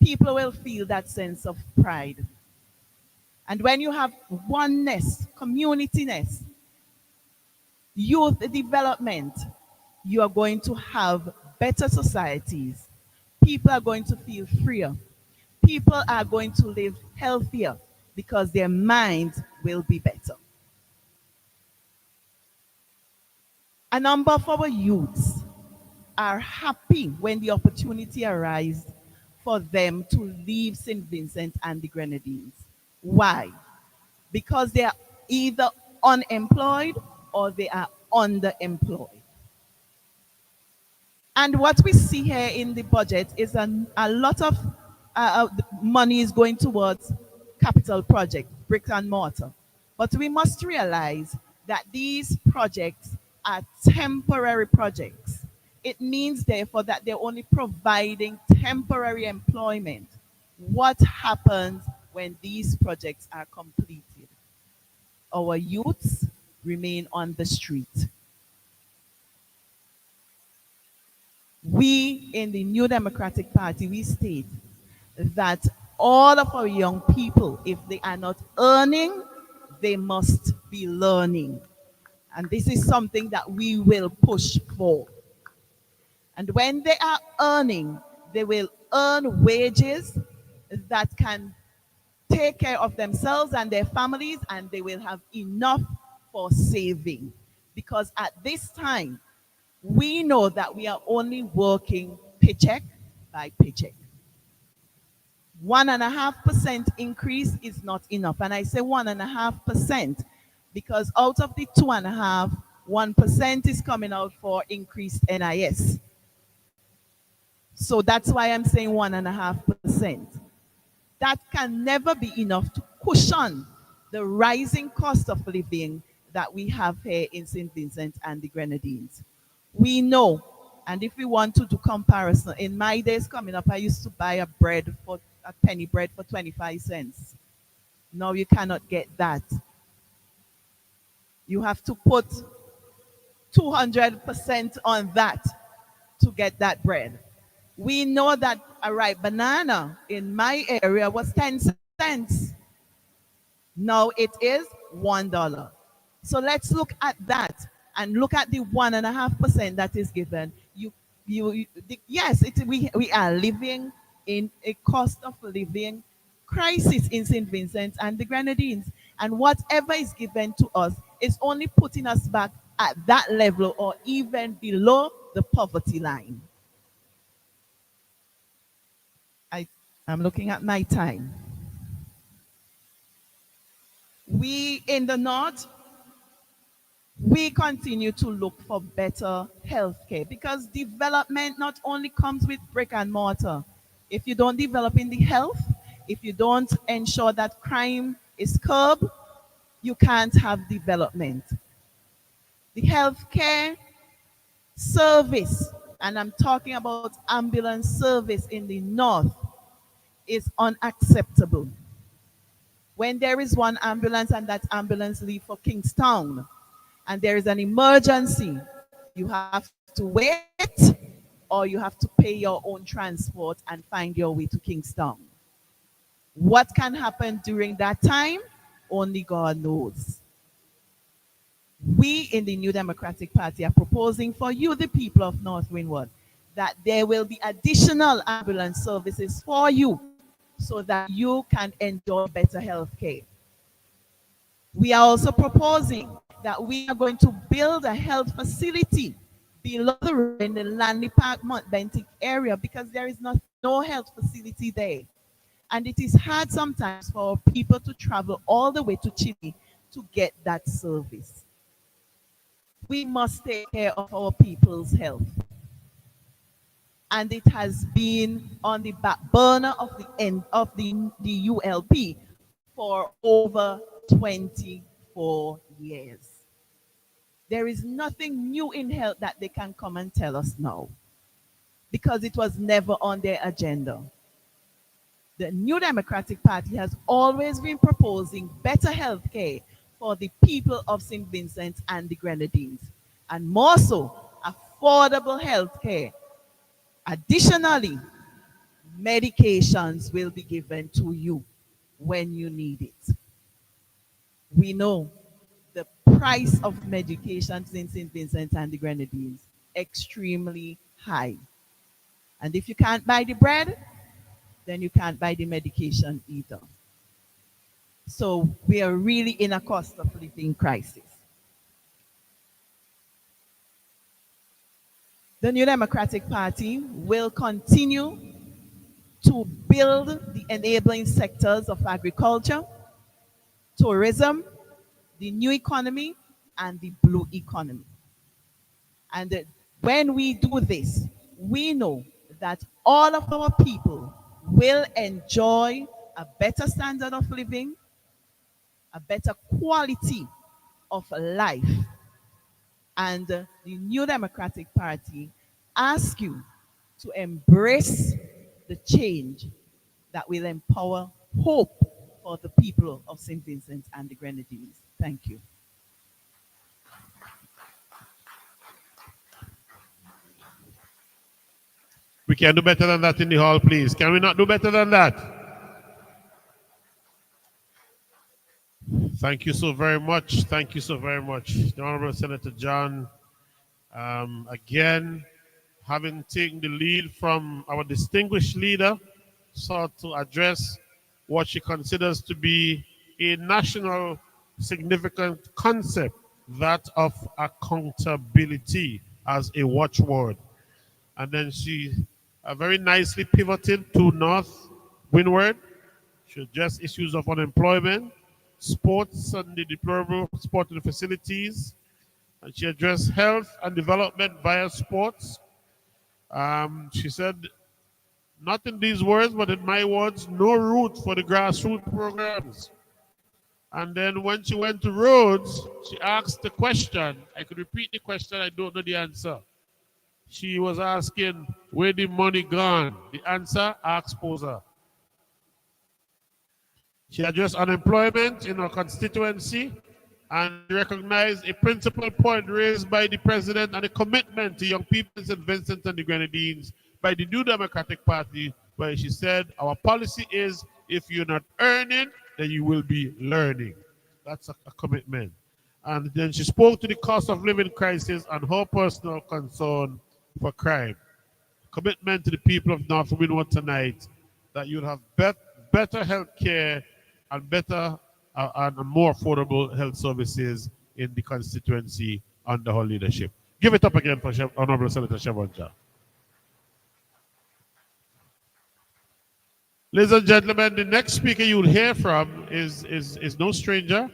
People will feel that sense of pride. And when you have oneness, communityness, youth development, you are going to have better societies. People are going to feel freer. People are going to live healthier because their minds will be better. A number of our youths are happy when the opportunity arises for them to leave St. Vincent and the Grenadines. Why? Because they are either unemployed or they are underemployed. And what we see here in the budget is a lot of money is going towards capital projects, brick and mortar. But we must realize that these projects are temporary projects. It means, therefore, that they're only providing temporary employment. What happens when these projects are completed? Our youths remain on the street. We in the New Democratic Party, we state that all of our young people, if they are not earning, they must be learning. And this is something that we will push for. And when they are earning, they will earn wages that can take care of themselves and their families, and they will have enough for saving. Because at this time, we know that we are only working paycheck by paycheck. 1.5% increase is not enough. And I say 1.5% because out of the 2.5, 1% is coming out for increased NIS. So that's why I'm saying 1.5%. That can never be enough to cushion the rising cost of living that we have here in St. Vincent and the Grenadines. We know, and if we want to do comparison, in my days coming up, I used to buy a penny bread for 25 cents. Now you cannot get that. You have to put 200% on that to get that bread. We know that a ripe banana in my area was 10 cents. Now it is $1. So let's look at that and look at the 1.5% that is given. Yes, we are living in a cost of living crisis in St. Vincent and the Grenadines. And whatever is given to us is only putting us back at that level or even below the poverty line. I'm looking at my time. We in the North, we continue to look for better healthcare because development not only comes with brick and mortar. If you don't develop in the health, if you don't ensure that crime is curbed, you can't have development. The healthcare service, and I'm talking about ambulance service in the North, is unacceptable. When there is one ambulance and that ambulance leave for Kingstown and there is an emergency, you have to wait or you have to pay your own transport and find your way to Kingstown. What can happen during that time? Only God knows. We in the New Democratic Party are proposing for you, the people of North Windward, that there will be additional ambulance services for you so that you can enjoy better health care. We are also proposing that we are going to build a health facility below the road in the Lanley Park, Mount Bentinck area because there is no health facility there. And it is hard sometimes for people to travel all the way to Chile to get that service. We must take care of our people's health. And it has been on the back burner of the end of the ULP for over 24 years. There is nothing new in health that they can come and tell us now because it was never on their agenda. The New Democratic Party has always been proposing better health care for the people of St. Vincent and the Grenadines, and more so, affordable health care. Additionally, medications will be given to you when you need it. We know the price of medications in St. Vincent and the Grenadines, extremely high. And if you can't buy the bread, then you can't buy the medication either. So we are really in a cost of living crisis. The New Democratic Party will continue to build the enabling sectors of agriculture, tourism, the new economy, and the blue economy. And when we do this, we know that all of our people will enjoy a better standard of living, a better quality of life. And the New Democratic Party asks you to embrace the change that will empower hope for the people of St. Vincent and the Grenadines. Thank you. We can do better than that in the hall, please. Can we not do better than that? Thank you so very much. Thank you so very much. The Honorable Senator John, again, having taken the lead from our distinguished leader, sought to address what she considers to be a national significant concept, that of accountability as a watchword. And then she very nicely pivoted to North Windward. She addressed issues of unemployment, sports and the deplorable sporting facilities. And she addressed health and development via sports. She said, not in these words, but in my words, no route for the grassroots programs. And then when she went to roads, she asked the question. I could repeat the question, I don't know the answer. She was asking, where the money gone? The answer, ask poser. She addressed unemployment in her constituency and recognized a principal point raised by the president and a commitment to young people in St. Vincent and the Grenadines by the New Democratic Party, where she said, our policy is, if you're not earning, then you will be learning. That's a commitment. And then she spoke to the cost of living crisis and her personal concern for crime. Commitment to the people of North Windward tonight that you'll have better health care and better and more affordable health services in the constituency under her leadership. Give it up again for Honorable Senator Shavonja. Ladies and gentlemen, the next speaker you'll hear from is no stranger,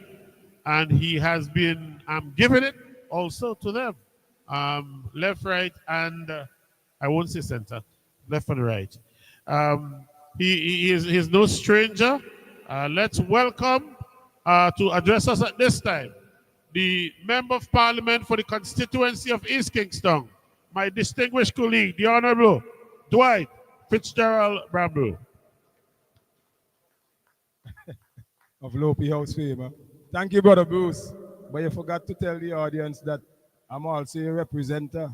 and he has been giving it also to them. Left, right, and I won't say center, left and right. He is no stranger. Let's welcome to address us at this time the Member of Parliament for the constituency of East Kingston, my distinguished colleague, the Honorable Dwight Fitzgerald Bramble. Of Lopi House favor. Thank you, Brother Bruce. But you forgot to tell the audience that I'm also a representative.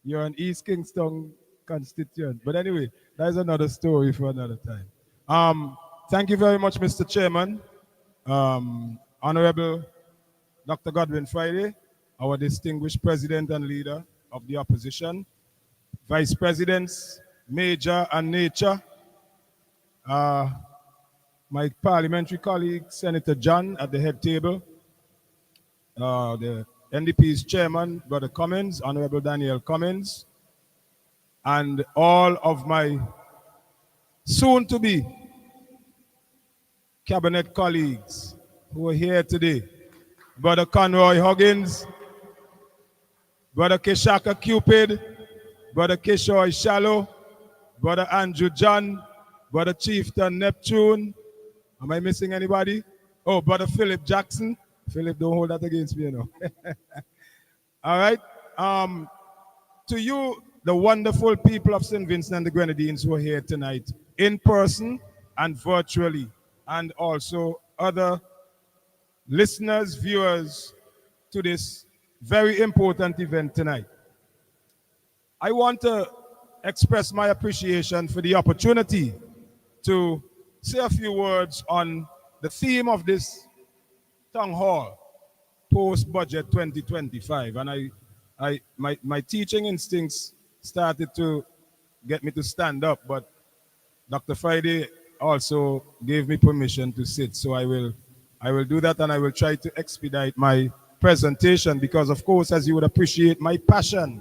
You're an East Kingston constituent. But anyway, that's another story for another time. Thank you very much, Mr. Chairman. Honorable Dr. Godwin Friday, our distinguished president and leader of the opposition, vice presidents, Major and Nature, my parliamentary colleague, Senator John, at the head table, the NDP's chairman, Brother Cummins, Honorable Daniel Cummins, and all of my soon-to-be cabinet colleagues who are here today. Brother Conroy Huggins, Brother Keshaka Cupid, Brother Keshoy Shallow, Brother Andrew John, Brother Chieftain Neptune. Am I missing anybody? Oh, Brother Philip Jackson. Philip, don't hold that against me, you know. All right. To you, the wonderful people of St. Vincent and the Grenadines who are here tonight, in person and virtually, and also other listeners, viewers to this very important event tonight. I want to express my appreciation for the opportunity to say a few words on the theme of this town hall, post-budget 2025. And I my teaching instincts started to get me to stand up, but Dr. Friday also gave me permission to sit. So I will do that, and I will try to expedite my presentation because, of course, as you would appreciate, my passion,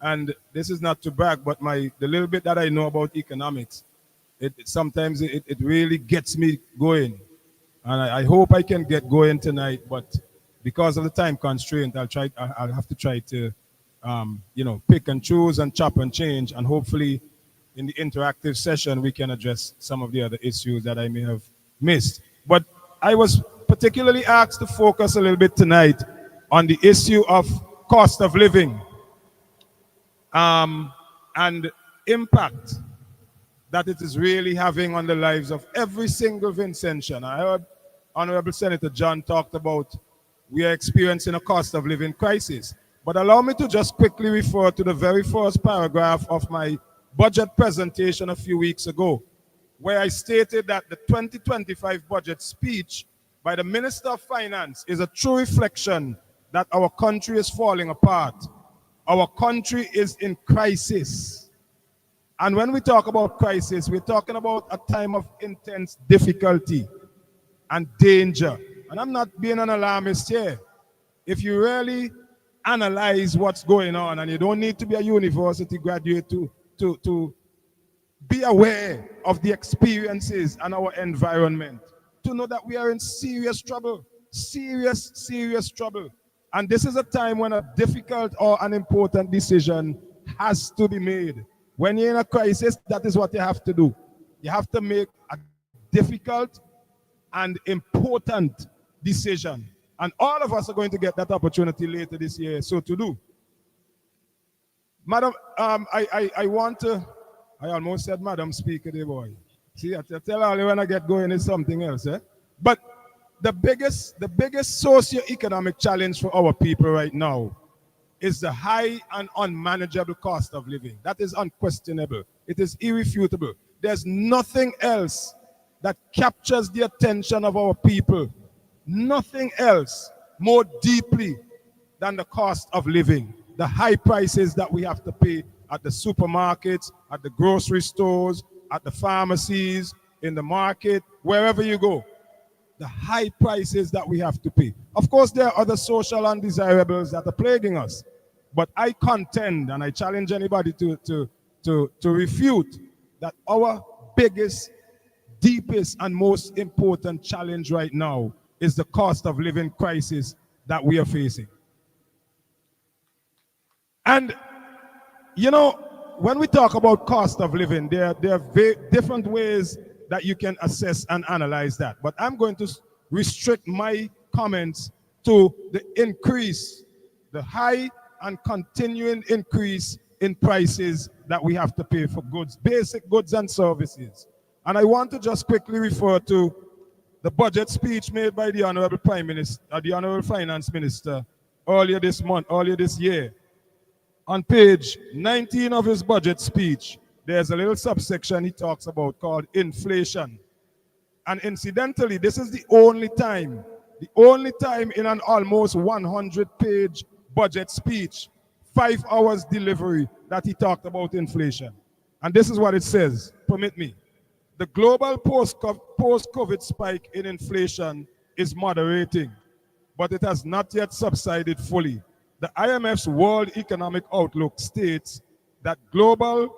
and this is not to brag, but the little bit that I know about economics, sometimes it really gets me going. And I hope I can get going tonight, but because of the time constraint, I'll have to try to, pick and choose and chop and change, and hopefully in the interactive session, we can address some of the other issues that I may have missed. But I was particularly asked to focus a little bit tonight on the issue of cost of living and impact that it is really having on the lives of every single Vincentian. I heard Honorable Senator John talked about we are experiencing a cost of living crisis. But allow me to just quickly refer to the very first paragraph of my budget presentation a few weeks ago, where I stated that the 2025 budget speech by the Minister of Finance is a true reflection that our country is falling apart. Our country is in crisis. And when we talk about crisis, we're talking about a time of intense difficulty and danger. And I'm not being an alarmist here. If you really analyze what's going on, and you don't need to be a university graduate to be aware of the experiences and our environment, to know that we are in serious trouble, serious trouble. And this is a time when a difficult or an important decision has to be made. When you're in a crisis, that is what you have to do. You have to make a difficult and important decision. And all of us are going to get that opportunity later this year, so to do. Madam, I want to, I almost said Madam Speaker, dear boy. See, I tell all you when I get going is something else, eh? But the biggest socio-economic challenge for our people right now is the high and unmanageable cost of living. That is unquestionable. It is irrefutable. There's nothing else that captures the attention of our people, nothing else more deeply than the cost of living, the high prices that we have to pay at the supermarkets, at the grocery stores, at the pharmacies, in the market, wherever you go. The high prices that we have to pay. Of course, there are other social undesirables that are plaguing us. But I contend, and I challenge anybody to refute, that our biggest, deepest, and most important challenge right now is the cost of living crisis that we are facing. And, you know, when we talk about cost of living, there are different ways that you can assess and analyze that. But I'm going to restrict my comments to the increase, the high and continuing increase in prices that we have to pay for goods, basic goods and services. And I want to just quickly refer to the budget speech made by the Honorable Prime Minister, the Honorable Finance Minister, earlier this year. On page 19 of his budget speech, there's a little subsection he talks about called inflation. And incidentally, this is the only time in an almost 100-page budget speech, 5 hours delivery, that he talked about inflation. And this is what it says, permit me. The global post-COVID spike in inflation is moderating, but it has not yet subsided fully. The IMF's World Economic Outlook states that global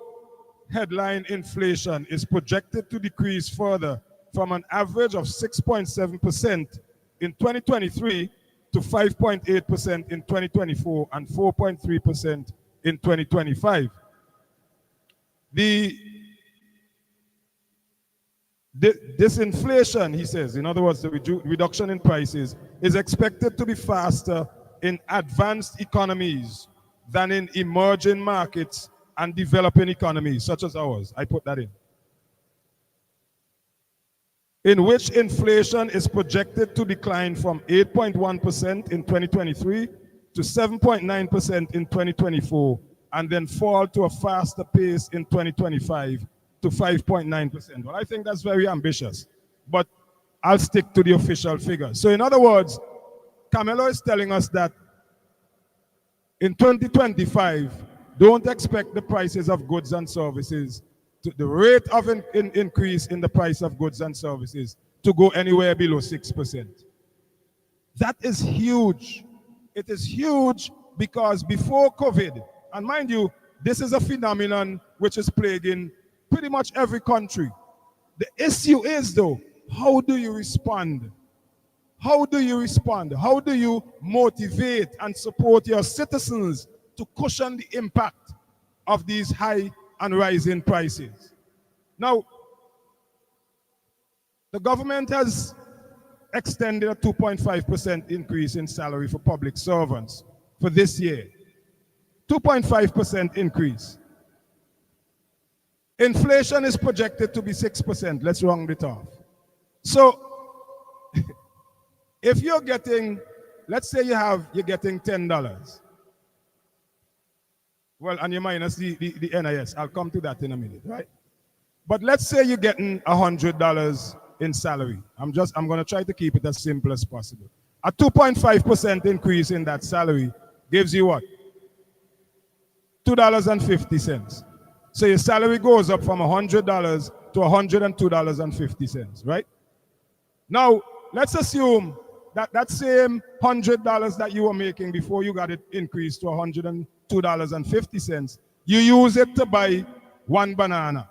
headline inflation is projected to decrease further from an average of 6.7% in 2023 to 5.8% in 2024 and 4.3% in 2025. This inflation, he says, in other words, the reduction in prices, is expected to be faster in advanced economies than in emerging markets and developing economies, such as ours. I put that in which inflation is projected to decline from 8.1% in 2023 to 7.9% in 2024, and then fall to a faster pace in 2025 to 5.9%. Well, I think that's very ambitious, but I'll stick to the official figure. So in other words, Camelo is telling us that In 2025, don't expect the prices of goods and services, the rate of increase in the price of goods and services to go anywhere below 6%. That is huge. It is huge because before COVID, and mind you, this is a phenomenon which is plaguing pretty much every country. The issue is, though, how do you respond? How do you respond? How do you motivate and support your citizens to cushion the impact of these high and rising prices? Now, the government has extended a 2.5% increase in salary for public servants for this year. 2.5% increase. Inflation is projected to be 6%. Let's round it off. So, if you're getting, let's say you're getting $10. Well, and you minus the NIS. I'll come to that in a minute, right? But let's say you're getting $100 in salary. I'm going to try to keep it as simple as possible. A 2.5% increase in that salary gives you what? $2.50. So your salary goes up from $100 to $102.50, right? Now, let's assume that that same $100 that you were making before you got it increased to $102.50, you use it to buy one banana.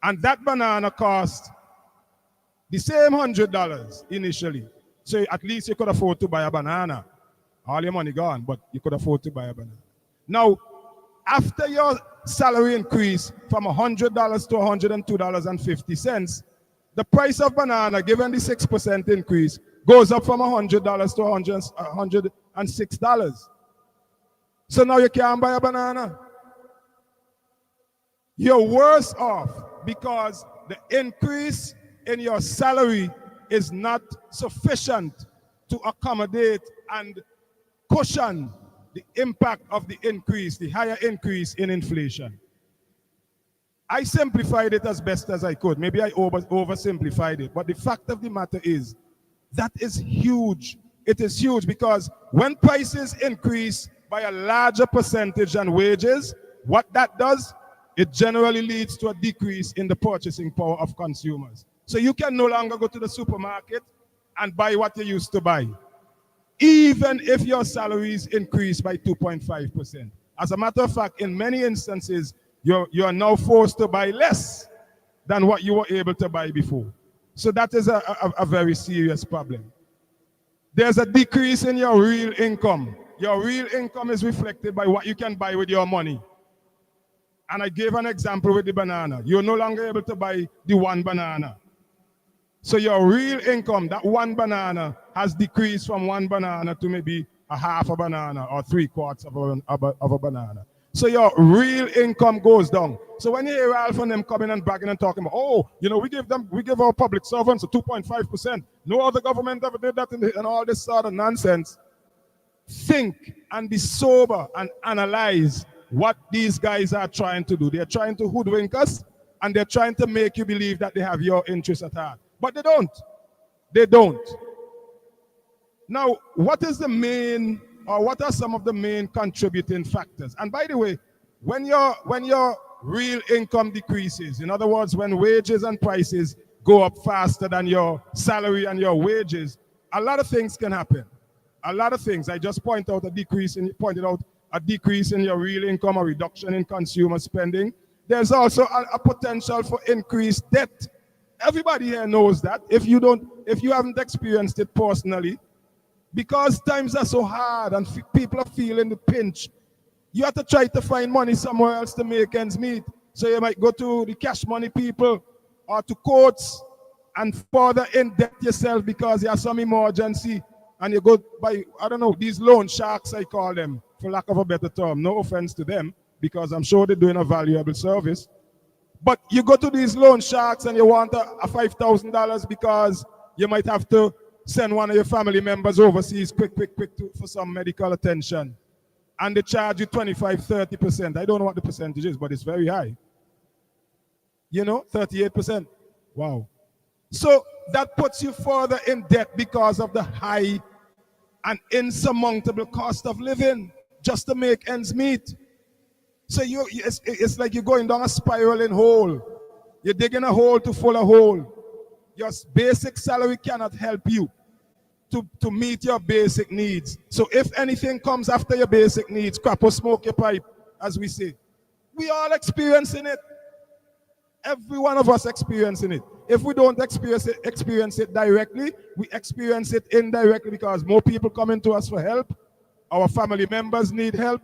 And that banana cost the same $100 initially. So at least you could afford to buy a banana. All your money gone, but you could afford to buy a banana. Now, after your salary increase from $100 to $102.50, the price of banana, given the 6% increase, goes up from $100 to $106. So now you can't buy a banana. You're worse off because the increase in your salary is not sufficient to accommodate and cushion the impact of the increase, the higher increase in inflation. I simplified it as best as I could. Maybe I oversimplified it. But the fact of the matter is, that is huge. It is huge because when prices increase by a larger percentage than wages, what that does, it generally leads to a decrease in the purchasing power of consumers. So you can no longer go to the supermarket and buy what you used to buy, even if your salaries increase by 2.5%. As a matter of fact, in many instances, you're now forced to buy less than what you were able to buy before. So that is a very serious problem. There's a decrease in your real income. Your real income is reflected by what you can buy with your money. And I gave an example with the banana. You're no longer able to buy the one banana. So your real income, that one banana, has decreased from one banana to maybe a half a banana or 3/4 of a banana. So your real income goes down. So when you hear Ralph and them coming and bragging and talking about, oh, you know, we give our public servants a 2.5%. No other government ever did that and all this sort of nonsense. Think and be sober and analyze what these guys are trying to do. They're trying to hoodwink us and they're trying to make you believe that they have your interest at heart. But they don't. They don't. Now, what are some of the main contributing factors? And by the way, when your real income decreases, in other words, when wages and prices go up faster than your salary and your wages, a lot of things can happen. A lot of things. I just pointed out a decrease in your real income, a reduction in consumer spending. There's also a potential for increased debt. Everybody here knows that. If you haven't experienced it personally, because times are so hard and people are feeling the pinch, you have to try to find money somewhere else to make ends meet. So you might go to the cash money people or to courts and further indebt yourself because you have some emergency and you go by, I don't know, these loan sharks, I call them, for lack of a better term. No offense to them because I'm sure they're doing a valuable service. But you go to these loan sharks and you want a $5,000 because you might have to send one of your family members overseas quick for some medical attention. And they charge you 25, 30%. I don't know what the percentage is, but it's very high. You know, 38%. Wow. So that puts you further in debt because of the high and insurmountable cost of living. just to make ends meet. So it's like you're going down a spiraling hole. You're digging a hole to fill a hole. Your basic salary cannot help you to meet your basic needs. So if anything comes after your basic needs, crap or smoke your pipe, as we say. We all experiencing it. Every one of us experiencing it. If we don't experience it directly, we experience it indirectly because more people coming to us for help, our family members need help,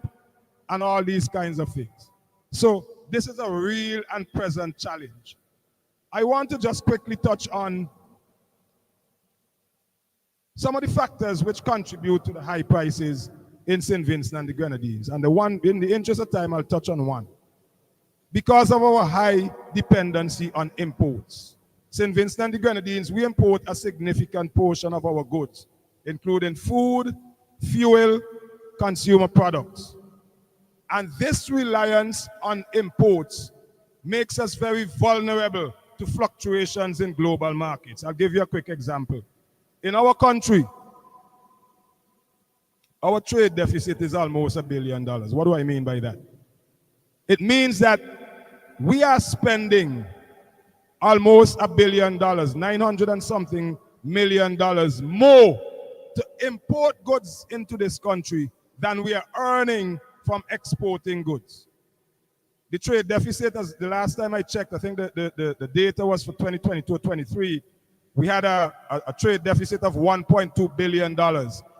and all these kinds of things. So this is a real and present challenge. I want to just quickly touch on some of the factors which contribute to the high prices in St. Vincent and the Grenadines. And in the interest of time, I'll touch on one. Because of our high dependency on imports, St. Vincent and the Grenadines, we import a significant portion of our goods, including food, fuel, consumer products. And this reliance on imports makes us very vulnerable to fluctuations in global markets. I'll give you a quick example. In our country, our trade deficit is almost $1 billion. What do I mean by that? It means that we are spending almost $1 billion, 900 and something million dollars more to import goods into this country than we are earning from exporting goods. The trade deficit, as the last time I checked, I think the data was for 2022-23, we had a trade deficit of $1.2 billion,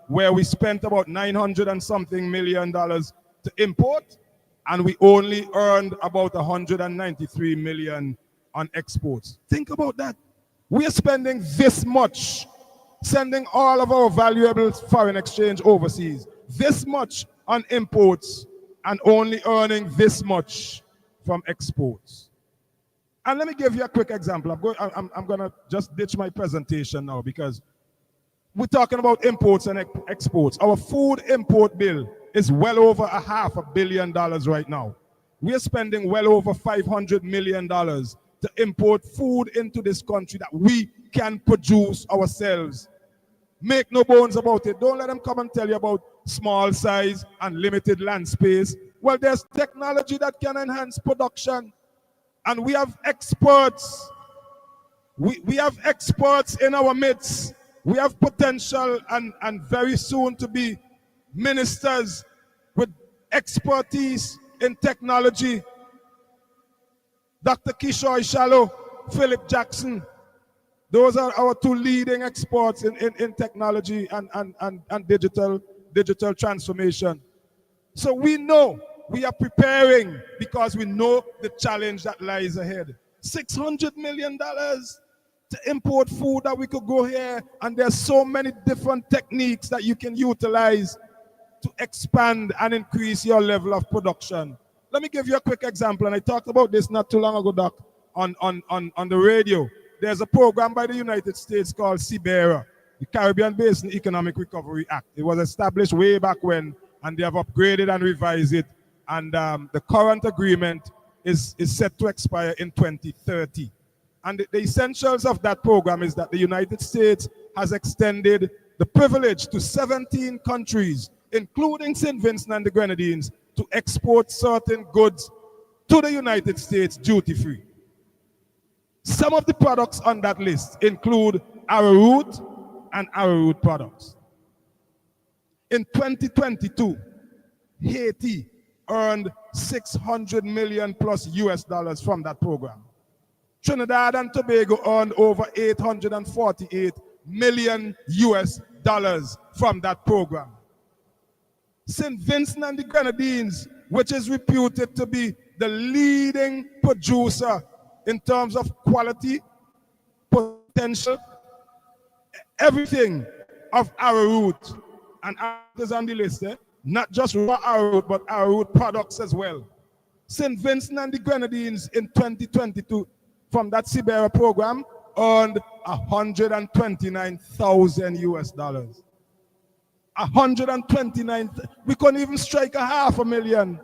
where we spent about 900 and something million dollars to import, and we only earned about 193 million on exports. Think about that. We are spending this much, sending all of our valuable foreign exchange overseas, this much on imports, and only earning this much from exports. And let me give you a quick example. I'm going to just ditch my presentation now because we're talking about imports and exports. Our food import bill is well over $500 million right now. We are spending well over $500 million to import food into this country that we can produce ourselves. Make no bones about it. Don't let them come and tell you about small size and limited land space. Well, there's technology that can enhance production. And we have experts. We have experts in our midst. We have potential and very soon to be ministers with expertise in technology. Dr. Kishore Shallow, Philip Jackson. Those are our two leading experts in technology and digital transformation. So we know we are preparing because we know the challenge that lies ahead. $600 million to import food that we could go here, and there's so many different techniques that you can utilize to expand and increase your level of production. Let me give you a quick example, and I talked about this not too long ago, Doc, on the radio. There's a program by the United States called CBERA, the Caribbean Basin Economic Recovery Act. It was established way back when, and they have upgraded and revised it. And the current agreement is set to expire in 2030. And the essentials of that program is that the United States has extended the privilege to 17 countries, including St. Vincent and the Grenadines, to export certain goods to the United States duty-free. Some of the products on that list include arrowroot and arrowroot products. In 2022, Haiti earned 600 million plus US dollars from that program. Trinidad and Tobago earned over 848 million US dollars from that program. St. Vincent and the Grenadines, which is reputed to be the leading producer in terms of quality, potential, everything of arrowroot, and arrowroot is on the list, not just raw arrowroot, but arrowroot products as well. St. Vincent and the Grenadines in 2022, from that CBERA program, earned 129,000 US dollars. 129, we couldn't even strike $500,000.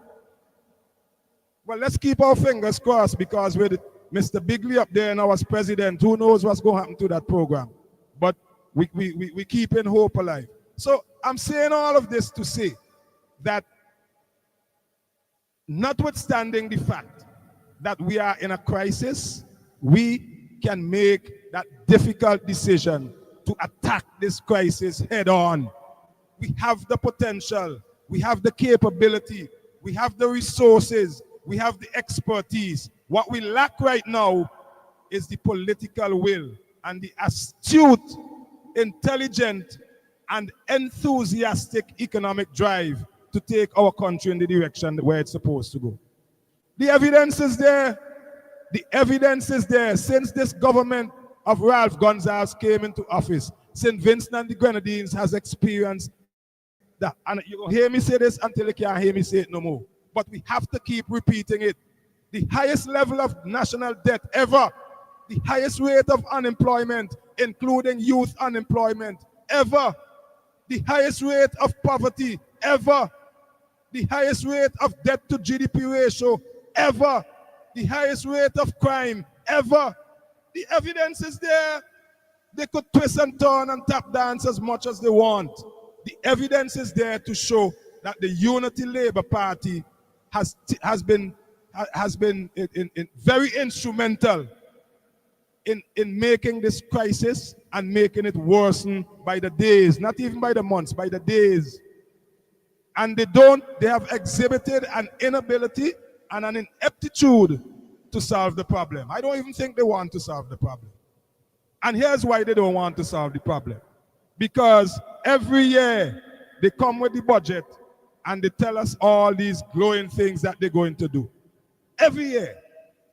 Well, let's keep our fingers crossed, because with Mr. Bigley up there and our president, who knows what's going to happen to that program. But we keep in hope alive. So I'm saying all of this to say that notwithstanding the fact that we are in a crisis, we can make that difficult decision to attack this crisis head on. We have the potential, we have the capability, we have the resources, we have the expertise. What we lack right now is the political will and the astute, intelligent, and enthusiastic economic drive to take our country in the direction where it's supposed to go. The evidence is there. The evidence is there. Since this government of Ralph Gonsalves came into office, St. Vincent and the Grenadines has experienced that. And you will hear me say this until you can't hear me say it no more. But we have to keep repeating it. The highest level of national debt ever, the highest rate of unemployment, including youth unemployment ever, the highest rate of poverty ever, the highest rate of debt to GDP ratio ever, the highest rate of crime ever. The evidence is there. They could twist and turn and tap dance as much as they want. The evidence is there to show that the Unity Labour Party has been very instrumental in making this crisis and making it worsen by the days, not even by the months, by the days. And they have exhibited an inability and an ineptitude to solve the problem. I don't even think they want to solve the problem. And here's why they don't want to solve the problem. Because every year they come with the budget and they tell us all these glowing things that they're going to do. Every year.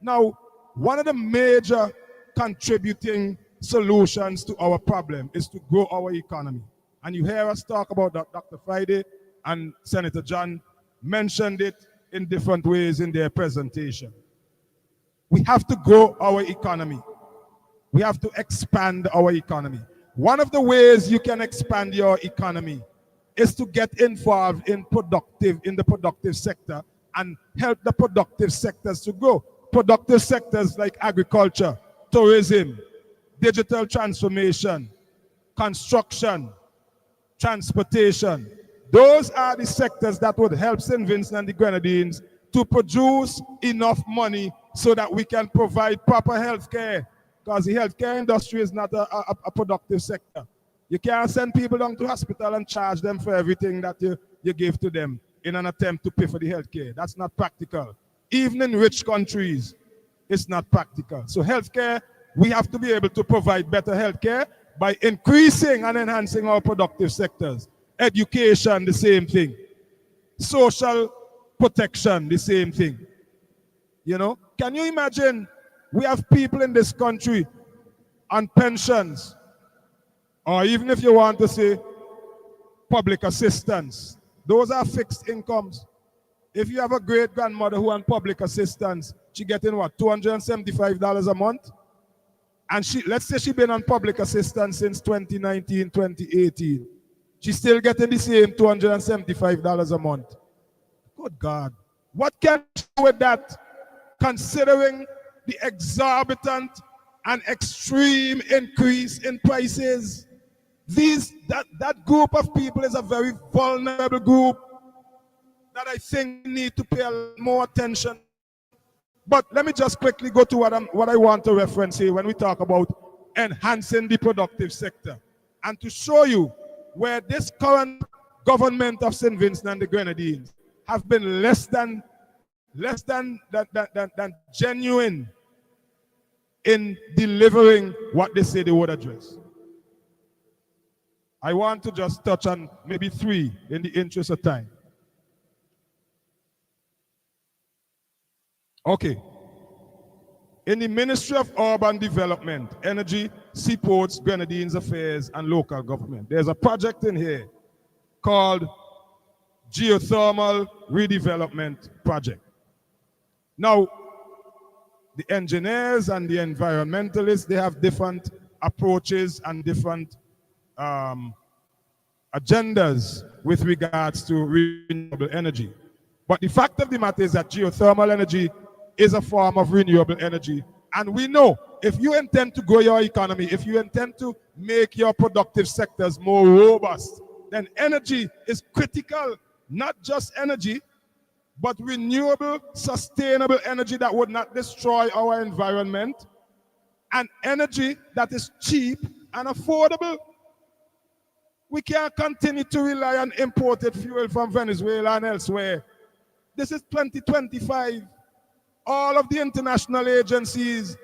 Now, one of the major contributing solutions to our problem is to grow our economy. And you hear us talk about that. Dr. Friday and Senator John mentioned it in different ways in their presentation. We have to grow our economy. We have to expand our economy. One of the ways you can expand your economy is to get involved in the productive sector and help the productive sectors to grow. Productive sectors like agriculture, tourism, digital transformation, construction, transportation. Those are the sectors that would help St. Vincent and the Grenadines to produce enough money so that we can provide proper health care. Because the healthcare industry is not a productive sector. You can't send people down to hospital and charge them for everything that you give to them in an attempt to pay for the healthcare. That's not practical. Even in rich countries, it's not practical. So healthcare, we have to be able to provide better healthcare by increasing and enhancing our productive sectors. Education, the same thing. Social protection, the same thing. You know, can you imagine we have people in this country on pensions, or even if you want to say public assistance, those are fixed incomes. If you have a great grandmother who on public assistance, she getting what, $275 a month? And let's say she's been on public assistance since 2019, 2018. She's still getting the same $275 a month. Good God. What can you do with that, considering the exorbitant and extreme increase in prices? That group of people is a very vulnerable group that I think need to pay a lot more attention. But let me just quickly go to what I want to reference here when we talk about enhancing the productive sector, and to show you where this current government of St. Vincent and the Grenadines have been less than genuine in delivering what they say they would address. I want to just touch on maybe three in the interest of time. Okay. In the Ministry of Urban Development, Energy, Seaports, Grenadines Affairs, and Local Government, there's a project in here called Geothermal Redevelopment Project. Now, the engineers and the environmentalists, they have different approaches and different agendas with regards to renewable energy. But the fact of the matter is that geothermal energy is a form of renewable energy. And we know if you intend to grow your economy, if you intend to make your productive sectors more robust, then energy is critical. Not just energy, but renewable, sustainable energy that would not destroy our environment, and energy that is cheap and affordable. We can't continue to rely on imported fuel from Venezuela and elsewhere. This is 2025. All of the international agencies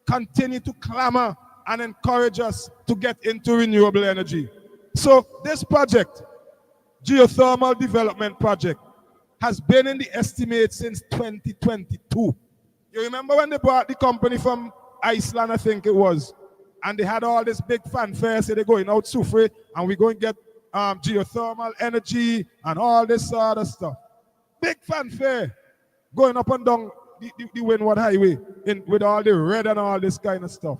continue to clamor and encourage us to get into renewable energy. So this project, geothermal development project, has been in the estimate since 2022. You remember when they bought the company from Iceland, I think it was, and they had all this big fanfare, say they're going out Sufre, and we're going to get geothermal energy and all this other stuff. Big fanfare, going up and down the Windward Highway with all the red and all this kind of stuff.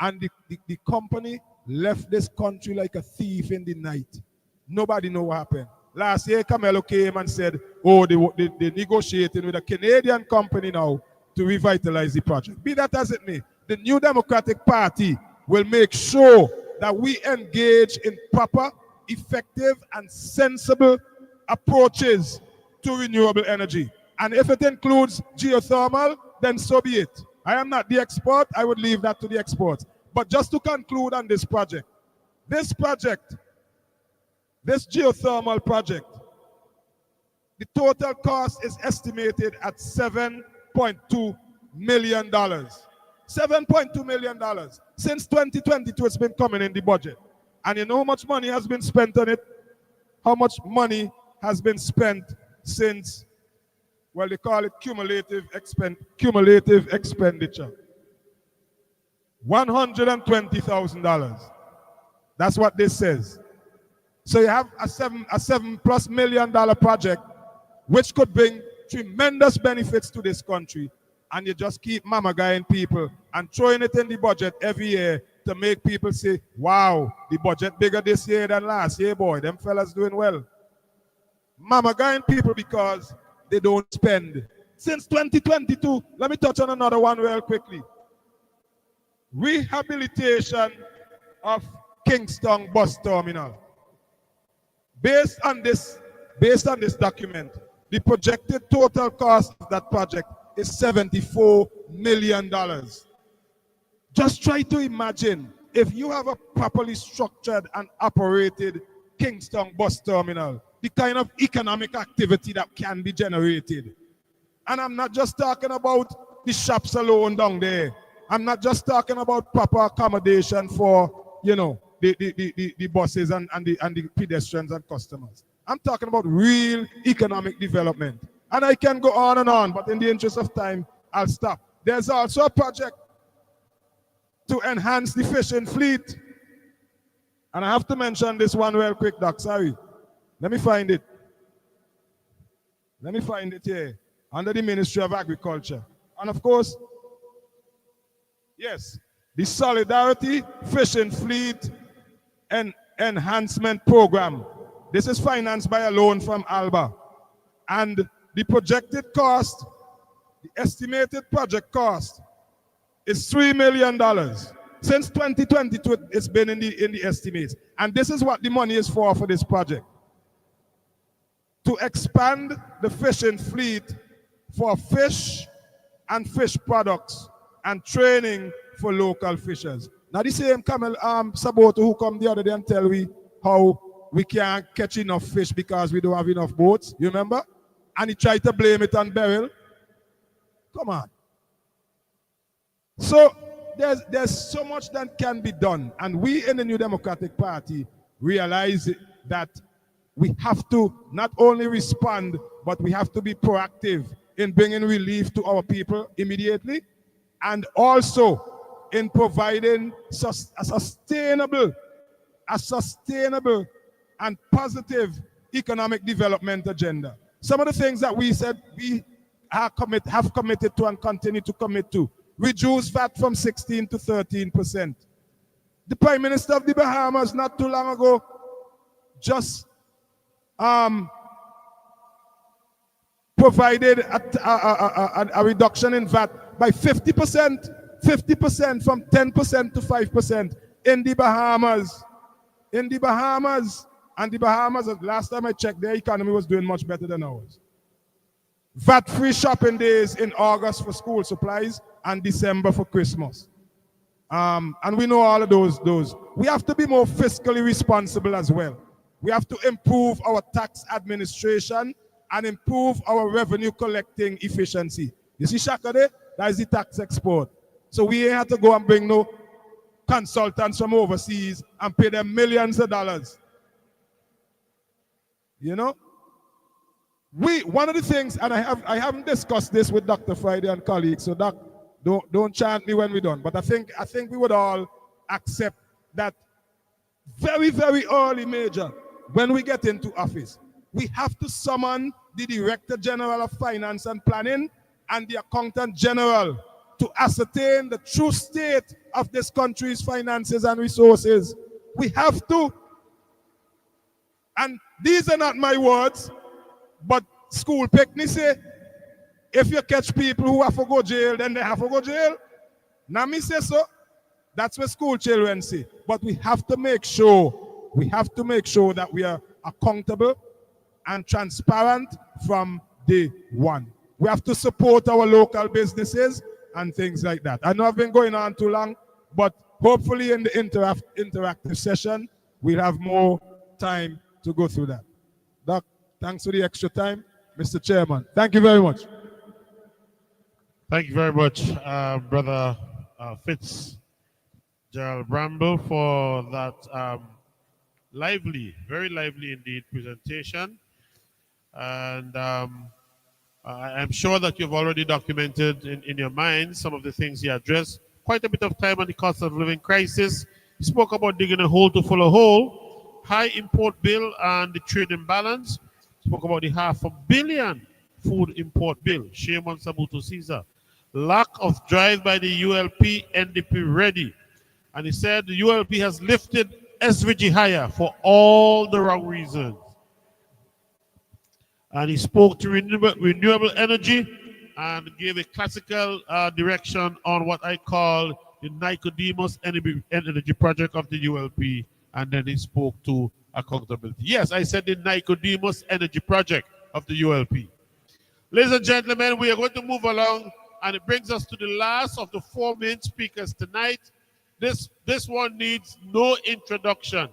And the company left this country like a thief in the night. Nobody know what happened. Last year, Camelo came and said, oh, they're negotiating with a Canadian company now to revitalize the project. Be that as it may, the New Democratic Party will make sure that we engage in proper, effective, and sensible approaches to renewable energy. And if it includes geothermal, then so be it. I am not the expert. I would leave that to the experts. But just to conclude on this geothermal project, the total cost is estimated at $7.2 million. $7.2 million. Since 2022, it's been coming in the budget. And you know how much money has been spent on it? How much money has been spent since, well, they call it cumulative expenditure. $120,000. That's what this says. So you have a $7+ million project, which could bring tremendous benefits to this country, and you just keep mama guying people and throwing it in the budget every year to make people say, wow, the budget bigger this year than last year, boy, them fellas doing well. Mama guying people because they don't spend. Since 2022, let me touch on another one real quickly. Rehabilitation of Kingston bus terminal. Based on this document, the projected total cost of that project is $74 million. Just try to imagine if you have a properly structured and operated Kingston bus terminal, the kind of economic activity that can be generated. And I'm not just talking about the shops alone down there. I'm not just talking about proper accommodation for, you know, the buses and the pedestrians and customers. I'm talking about real economic development. And I can go on, but in the interest of time, I'll stop. There's also a project to enhance the fishing fleet. And I have to mention this one real quick, Doc, sorry. Let me find it. Let me find it here, under the Ministry of Agriculture. And of course, yes, the Solidarity Fishing Fleet and Enhancement Program. This is financed by a loan from ALBA. And the projected cost, the estimated project cost is $3 million. Since 2022, it's been in the estimates. And this is what the money is for this project. To expand the fishing fleet for fish and fish products and training for local fishers. Now the same Camel Saboto who come the other day and tell we how we can't catch enough fish because we don't have enough boats, you remember? And he tried to blame it on Beryl. Come on. So there's so much that can be done. And we in the New Democratic Party realize that we have to not only respond, but we have to be proactive in bringing relief to our people immediately, and also in providing a sustainable and positive economic development agenda. Some of the things that we said we have committed to and continue to commit to: reduce VAT from 16 to 13%. The Prime Minister of the Bahamas not too long ago just provided a reduction in VAT by 50% from 10% to 5% in the Bahamas. And the Bahamas, last time I checked, their economy was doing much better than ours. VAT-free shopping days in August for school supplies and December for Christmas. And we know all of those. We have to be more fiscally responsible as well. We have to improve our tax administration and improve our revenue collecting efficiency. You see Shaka there? That is the tax export. So we ain't have to go and bring no consultants from overseas and pay them millions of dollars. You know? One of the things, and I haven't discussed this with Dr. Friday and colleagues, so Doc, don't chant me when we're done. But I think we would all accept that very, very early, Major, when we get into office, we have to summon the Director General of Finance and Planning and the Accountant General to ascertain the true state of this country's finances and resources. We have to. And these are not my words, but school picnic say, if you catch people who have to go jail, then they have to go jail. Now me say so. That's what school children say. But we have to make sure that we are accountable and transparent from day one. We have to support our local businesses and things like that. I know I've been going on too long, but hopefully in the interactive session, we'll have more time to go through that. Doc, thanks for the extra time. Mr. Chairman, thank you very much. Thank you very much, Brother Fitzgerald Bramble, for that lively, very lively indeed presentation. And I'm sure that you've already documented in your mind some of the things he addressed. Quite a bit of time on the cost of living crisis. He spoke about digging a hole to fill a hole, high import bill and the trade imbalance. Spoke about the $500 million food import bill. Shame on Sabuto Caesar. Lack of drive by the ULP, NDP ready. And he said the ULP has lifted SVG higher for all the wrong reasons. And he spoke to renewable energy and gave a classical direction on what I call the Nicodemus Energy Project of the ULP. And then he spoke to accountability. Yes, I said the Nicodemus Energy Project of the ULP. Ladies and gentlemen, we are going to move along, and it brings us to the last of the four main speakers tonight. This one needs no introduction.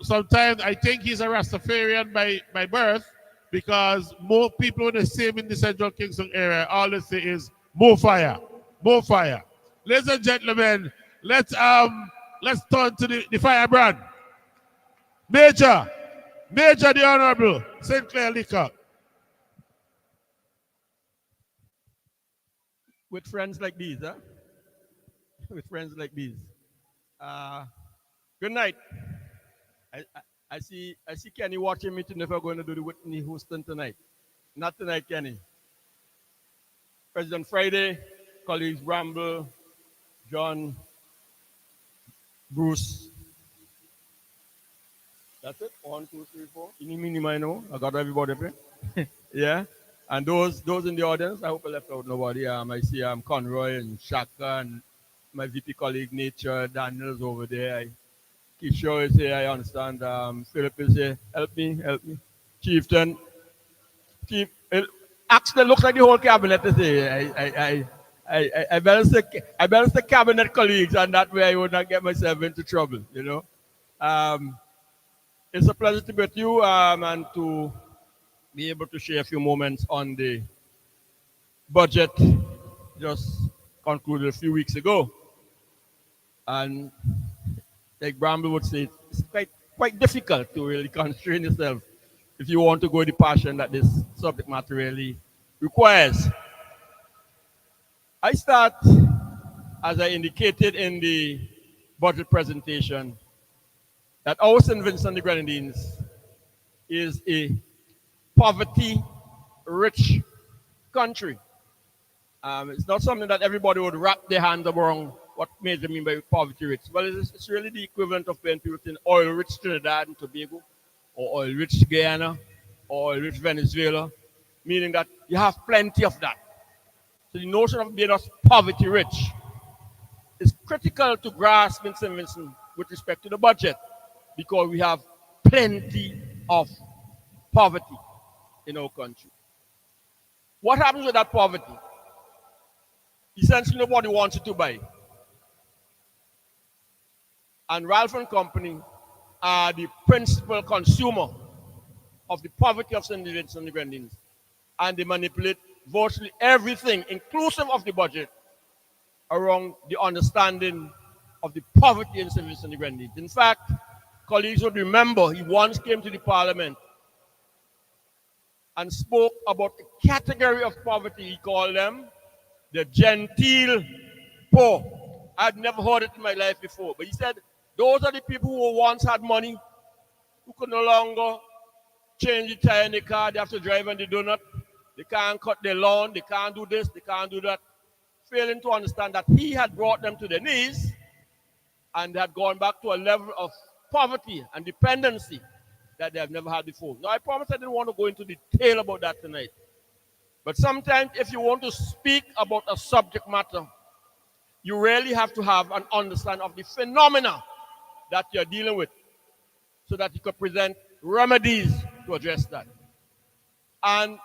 Sometimes I think he's a Rastafarian by birth, because more people when they see him in the Central Kingston area, all they say is more fire, more fire. Ladies and gentlemen, let's turn to the firebrand. Major the Honorable St. Clair Liquor. With friends like these, huh? With friends like these. Good night. I see Kenny watching me to never going to do the Whitney Houston tonight. Not tonight, Kenny. President Friday, colleagues Bramble, John, Bruce. That's it. 1, 2, 3, 4. You need me, I know. I got everybody up here. Yeah. And those in the audience, I hope I left out nobody. I see Conroy and Shaka and my VP colleague Nature, Daniel's over there. Kishore is here, I understand. Philip is here. Help me. Chieftain. Chief. Actually, looks like the whole cabinet is here. I balance the cabinet colleagues, and that way I would not get myself into trouble, you know. It's a pleasure to be with you and to be able to share a few moments on the budget just concluded a few weeks ago. And like Bramble would say, it's quite difficult to really constrain yourself if you want to go the passion that this subject matter really requires. I start, as I indicated in the budget presentation, that our St. Vincent and the Grenadines is a poverty-rich country. It's not something that everybody would wrap their hands around what Major mean by poverty-rich. Well, it's really the equivalent of when people in oil-rich Trinidad and Tobago, or oil-rich Guyana, or oil-rich Venezuela, meaning that you have plenty of that. So the notion of being us poverty-rich is critical to grasp in St. Vincent with respect to the budget, because we have plenty of poverty in our country. What happens with that poverty? Essentially, nobody wants it to buy. And Ralph and Company are the principal consumer of the poverty of St. Vincent and the Grenadines. And they manipulate virtually everything, inclusive of the budget, around the understanding of the poverty in St. Vincent and the Grenadines. In fact, colleagues would remember he once came to the parliament and spoke about a category of poverty. He called them the genteel poor. I'd never heard it in my life before. But he said, those are the people who once had money, who could no longer change the tire in the car. They have to drive on the donut. They can't cut their lawn. They can't do this. They can't do that. Failing to understand that he had brought them to their knees and had gone back to a level of poverty and dependency that they have never had before. Now, I promise I didn't want to go into detail about that tonight. But sometimes if you want to speak about a subject matter, you really have to have an understanding of the phenomena that you're dealing with so that you could present remedies to address that. And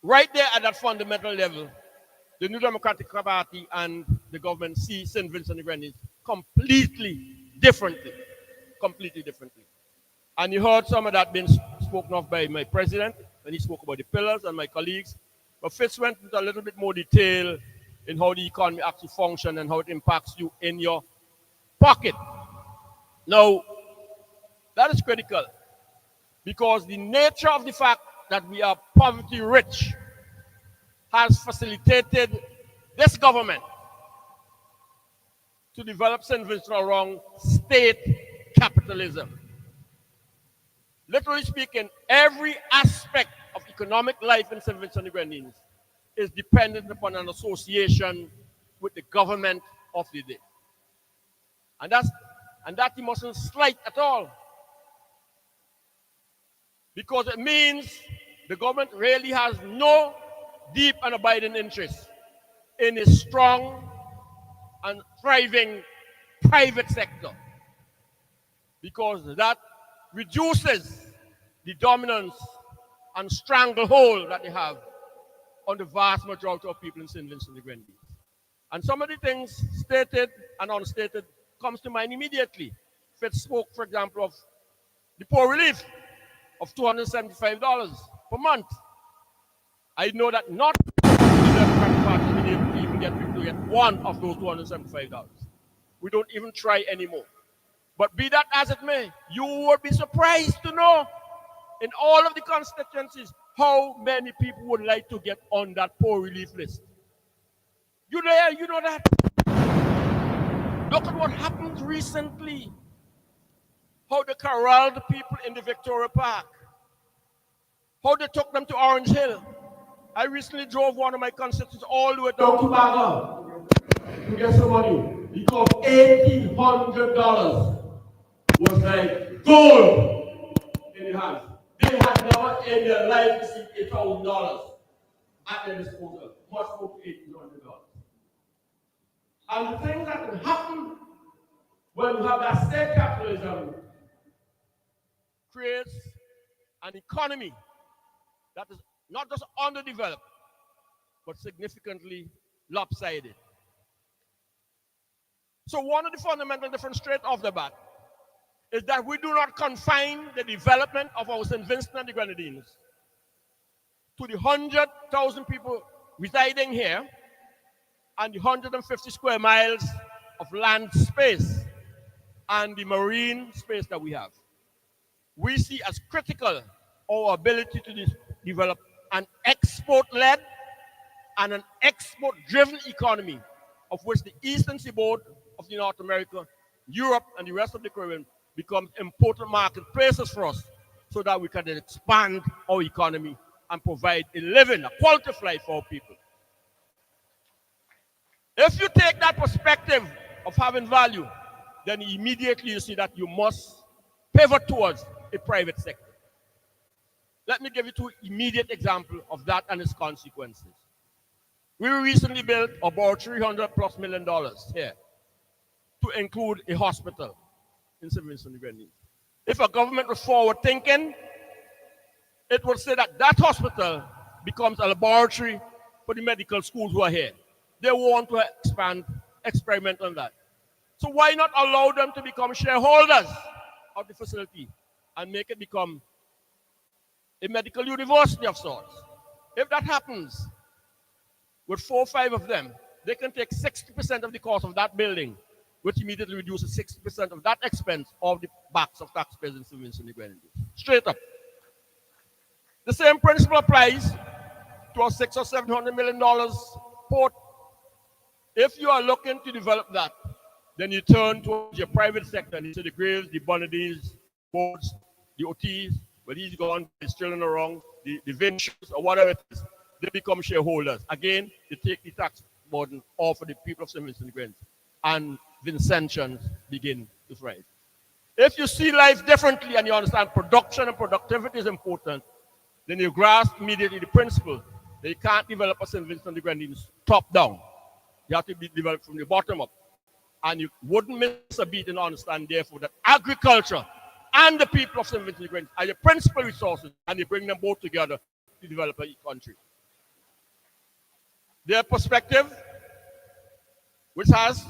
right there at that fundamental level, the New Democratic Party and the government see St. Vincent and the Grenadines completely differently. Completely differently. And you heard some of that being spoken of by my president when he spoke about the pillars and my colleagues. But Fitz went into a little bit more detail in how the economy actually functions and how it impacts you in your pocket. Now, that is critical because the nature of the fact that we are poverty rich has facilitated this government to develop St. Vincent around state capitalism. Literally speaking, every aspect of economic life in St. Vincent and the Grenadines is dependent upon an association with the government of the day. And that you mustn't slight at all. Because it means the government really has no deep and abiding interest in a strong and thriving private sector. Because that reduces the dominance and stranglehold that they have on the vast majority of people in St. Vincent and the Grenadines. And some of the things stated and unstated comes to mind immediately. Fitz spoke, for example, of the poor relief of $275 per month. I know that not the Democratic Party has been able to even get people to get one of those $275. We don't even try anymore. But be that as it may, you would be surprised to know in all of the constituencies how many people would like to get on that poor relief list. You there, you know that. Look at what happened recently. How they corralled people in the Victoria Park. How they took them to Orange Hill. I recently drove one of my constituents all the way down to Baga to get some money because $1,800 was like gold in their hands. They had never in their life received $8,000 at their disposal, much more to $1,800. And the things that can happen when you have that state capitalism creates an economy that is not just underdeveloped, but significantly lopsided. So one of the fundamental differences straight off the bat is that we do not confine the development of our St. Vincent and the Grenadines to the 100,000 people residing here and the 150 square miles of land space and the marine space that we have. We see as critical our ability to develop an export-led and an export-driven economy of which the eastern seaboard of North America, Europe, and the rest of the Caribbean become important marketplaces for us so that we can expand our economy and provide a living, a quality of life for our people. If you take that perspective of having value, then immediately you see that you must pivot towards a private sector. Let me give you two immediate examples of that and its consequences. We recently built about $300+ million here to include a hospital in St. Vincent and the Grenadines. If a government was forward thinking, it would say that that hospital becomes a laboratory for the medical schools who are here. They want to experiment on that. So why not allow them to become shareholders of the facility and make it become a medical university of sorts? If that happens, with 4 or 5 of them, they can take 60% of the cost of that building, which immediately reduces 60% of that expense of the backs of taxpayers in St. Vincent and the Grenadines. Straight up. The same principle applies to a $600 or $700 million port. If you are looking to develop that, then you turn towards your private sector and you see the Graves, the Bonadies, boards, the OTs, but he's gone, he's still in the wrong, the Ventures or whatever it is, they become shareholders. Again, they take the tax burden off of the people of St. Vincent and the Grenadines, and Vincentians begin to thrive. If you see life differently and you understand production and productivity is important, then you grasp immediately the principle that you can't develop a St. Vincent and the Grenadines top down. You have to be developed from the bottom up. And you wouldn't miss a beat in understanding, therefore, that agriculture and the people of St. Vincent and the Grenadines are your principal resources, and you bring them both together to develop a country. Their perspective, which has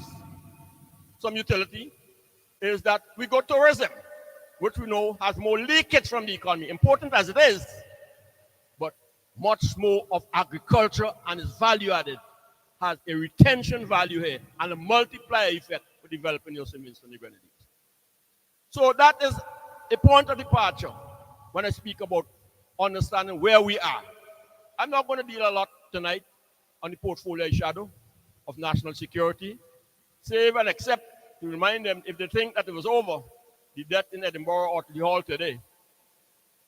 some utility, is that we go tourism, which we know has more leakage from the economy, important as it is, but much more of agriculture and its value added has a retention value here and a multiplier effect for developing your St. Vincent and the Grenadines. So that is a point of departure when I speak about understanding where we are. I'm not going to deal a lot tonight on the portfolio shadow of national security, save and except to remind them, if they think that it was over, the death in Edinburgh or the hall today,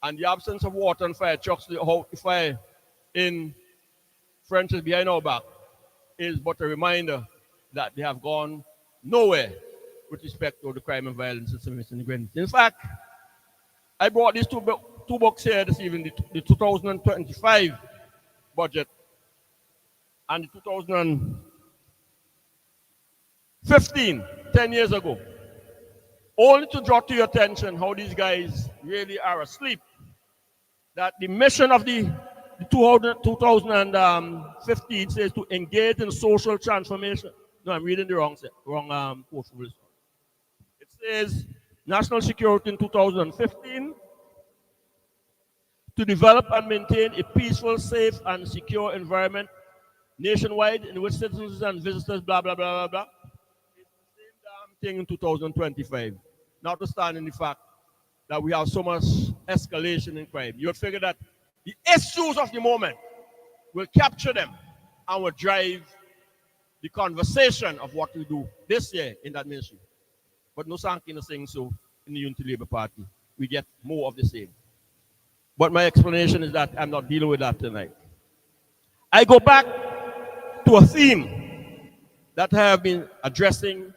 and the absence of water and fire trucks, the fire in French behind our back, is but a reminder that they have gone nowhere with respect to the crime and violence in St. Vincent and the Grenadines. In fact, I brought these two books here this evening, the 2025 budget and the 2015, 10 years ago, only to draw to your attention how these guys really are asleep. That the mission of the 2015 says to engage in social transformation. No, I'm reading the wrong portfolio. It says national security in 2015 to develop and maintain a peaceful, safe, and secure environment nationwide in which citizens and visitors, blah, blah, blah, blah, blah. It's the same damn thing in 2025, notwithstanding the fact that we have so much escalation in crime. You would figure that the issues of the moment will capture them and will drive the conversation of what we do this year in that ministry. But no Sankey is saying so in the Unity Labour Party. We get more of the same. But my explanation is that I'm not dealing with that tonight. I go back to a theme that I have been addressing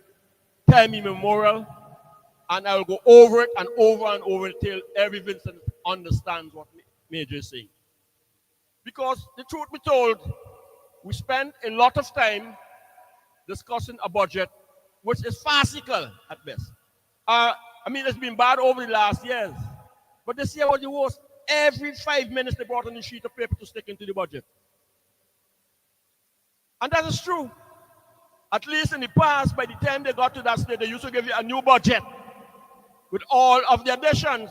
time immemorial, and I will go over it and over until every Vincent understands what Major is saying. Because the truth be told, we spend a lot of time discussing a budget which is farcical at best. I mean, it's been bad over the last years, but this year was the worst. Every 5 minutes they brought on a sheet of paper to stick into the budget. And that is true. At least in the past, by the time they got to that stage, they used to give you a new budget with all of the additions.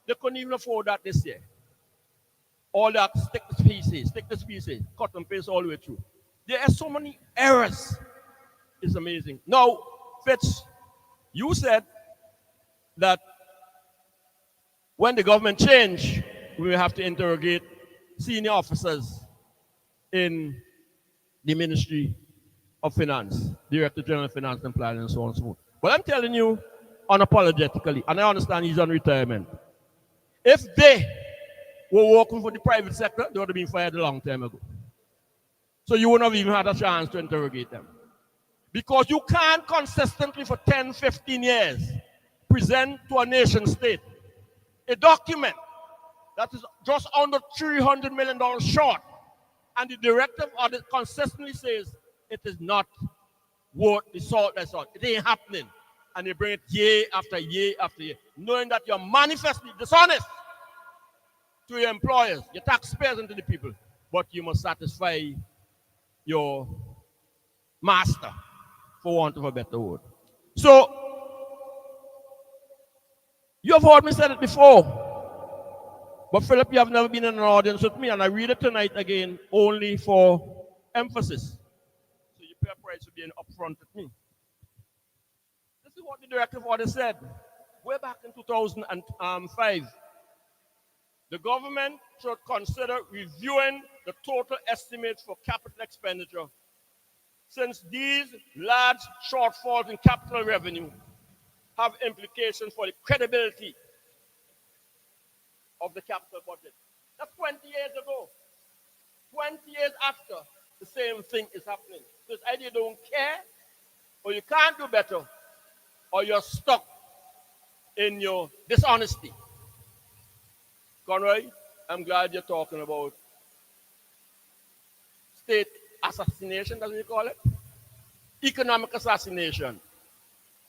They couldn't even afford that this year. All that stick to species, cut and paste all the way through. There are so many errors. It's amazing. Now, Fitz, you said that when the government changed, we will have to interrogate senior officers in the Ministry of Finance, Director General of Finance and Planning, and so on and so forth. But I'm telling you unapologetically, and I understand he's on retirement. If they were working for the private sector, they would have been fired a long time ago. So you wouldn't have even had a chance to interrogate them. Because you can't consistently for 10, 15 years present to a nation state a document that is just under $300 million short, and the directive audit consistently says it is not worth the salt that's on. It ain't happening. And they bring it year after year after year, knowing that you're manifestly dishonest. to your employers, your taxpayers, and to the people. But you must satisfy your master, for want of a better word. So, you have heard me say it before. But Philip, you have never been in an audience with me, and I read it tonight again only for emphasis. So you pay a price for being upfront with me. This is what the directive order said. Way back in 2005, the government should consider reviewing the total estimates for capital expenditure, since these large shortfalls in capital revenue have implications for the credibility of the capital budget. That's 20 years ago. 20 years after, the same thing is happening. So it's either you don't care, or you can't do better, or you're stuck in your dishonesty. Conroy, I'm glad you're talking about state assassination, as we call it. Economic assassination.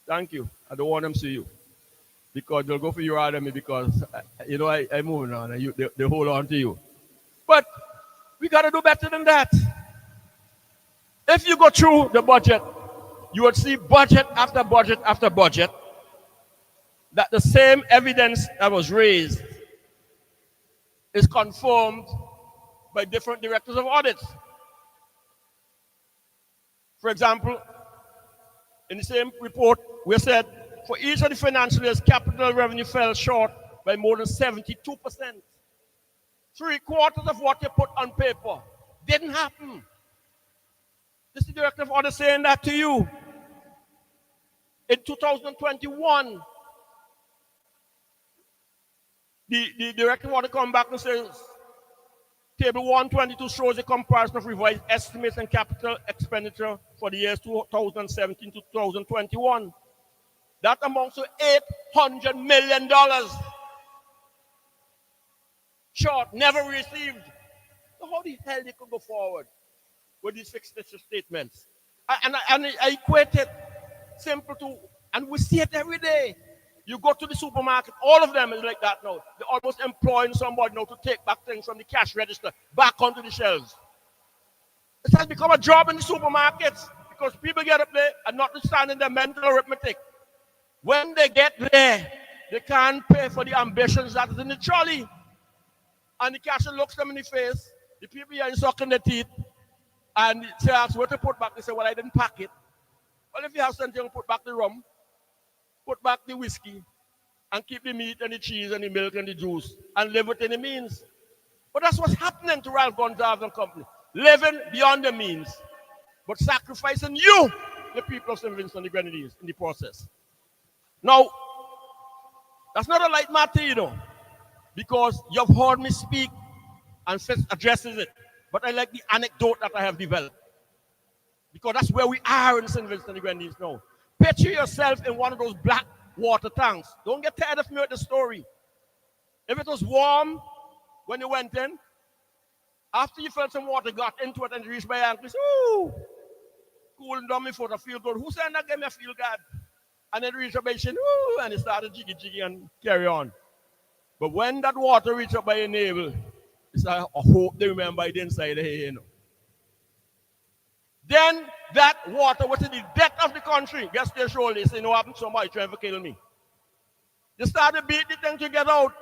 Thank you. I don't want them to see you. Because they'll go for you rather than me because, I move on and they hold on to you. But we got to do better than that. If you go through the budget, you would see budget after budget after budget that the same evidence that was raised is confirmed by different directors of audits. For example, in the same report, we said for each of the financial years, capital revenue fell short by more than 72%. 3/4 of what you put on paper didn't happen. This is the directive order saying that to you. In 2021, the directive order come back and says, Table 122 shows a comparison of revised estimates and capital expenditure for the years 2017 to 2021. That amounts to $800 million short, never received. So how the hell they could go forward with these fixed statements? I equate it simple to, and we see it every day. You go to the supermarket, all of them is like that now. They're almost employing somebody now to take back things from the cash register back onto the shelves. It has become a job in the supermarkets because people get up there and not understanding their mental arithmetic. When they get there, they can't pay for the ambitions that is in the trolley. And the cashier looks them in the face. The people here is sucking their teeth. And they ask where to put back. They say, well, I didn't pack it. Well, if you have something, put back the rum, put back the whiskey, and keep the meat and the cheese and the milk and the juice, and live within the means. But that's what's happening to Ralph Gonzalez and company. Living beyond the means, but sacrificing you, the people of St. Vincent and the Grenadines, in the process. Now, that's not a light matter, because you've heard me speak and Fitz addresses it. But I like the anecdote that I have developed, because that's where we are in St. Vincent and the Grenadines now. Picture yourself in one of those black water tanks. Don't get tired of me with the story. If it was warm when you went in, after you felt some water, got into it and reached my ankles, ooh, cooling down my foot, I feel good. Who said that gave me a feel good? And then reached up by shin, ooh, and it started jiggy and carry on. But when that water reached up by your navel, it's I hope they remember it inside the hair, Then that water was in the depth of the country. Guess their shoulders. They say, what happened? Somebody trying to kill me. They started beating the thing to get out.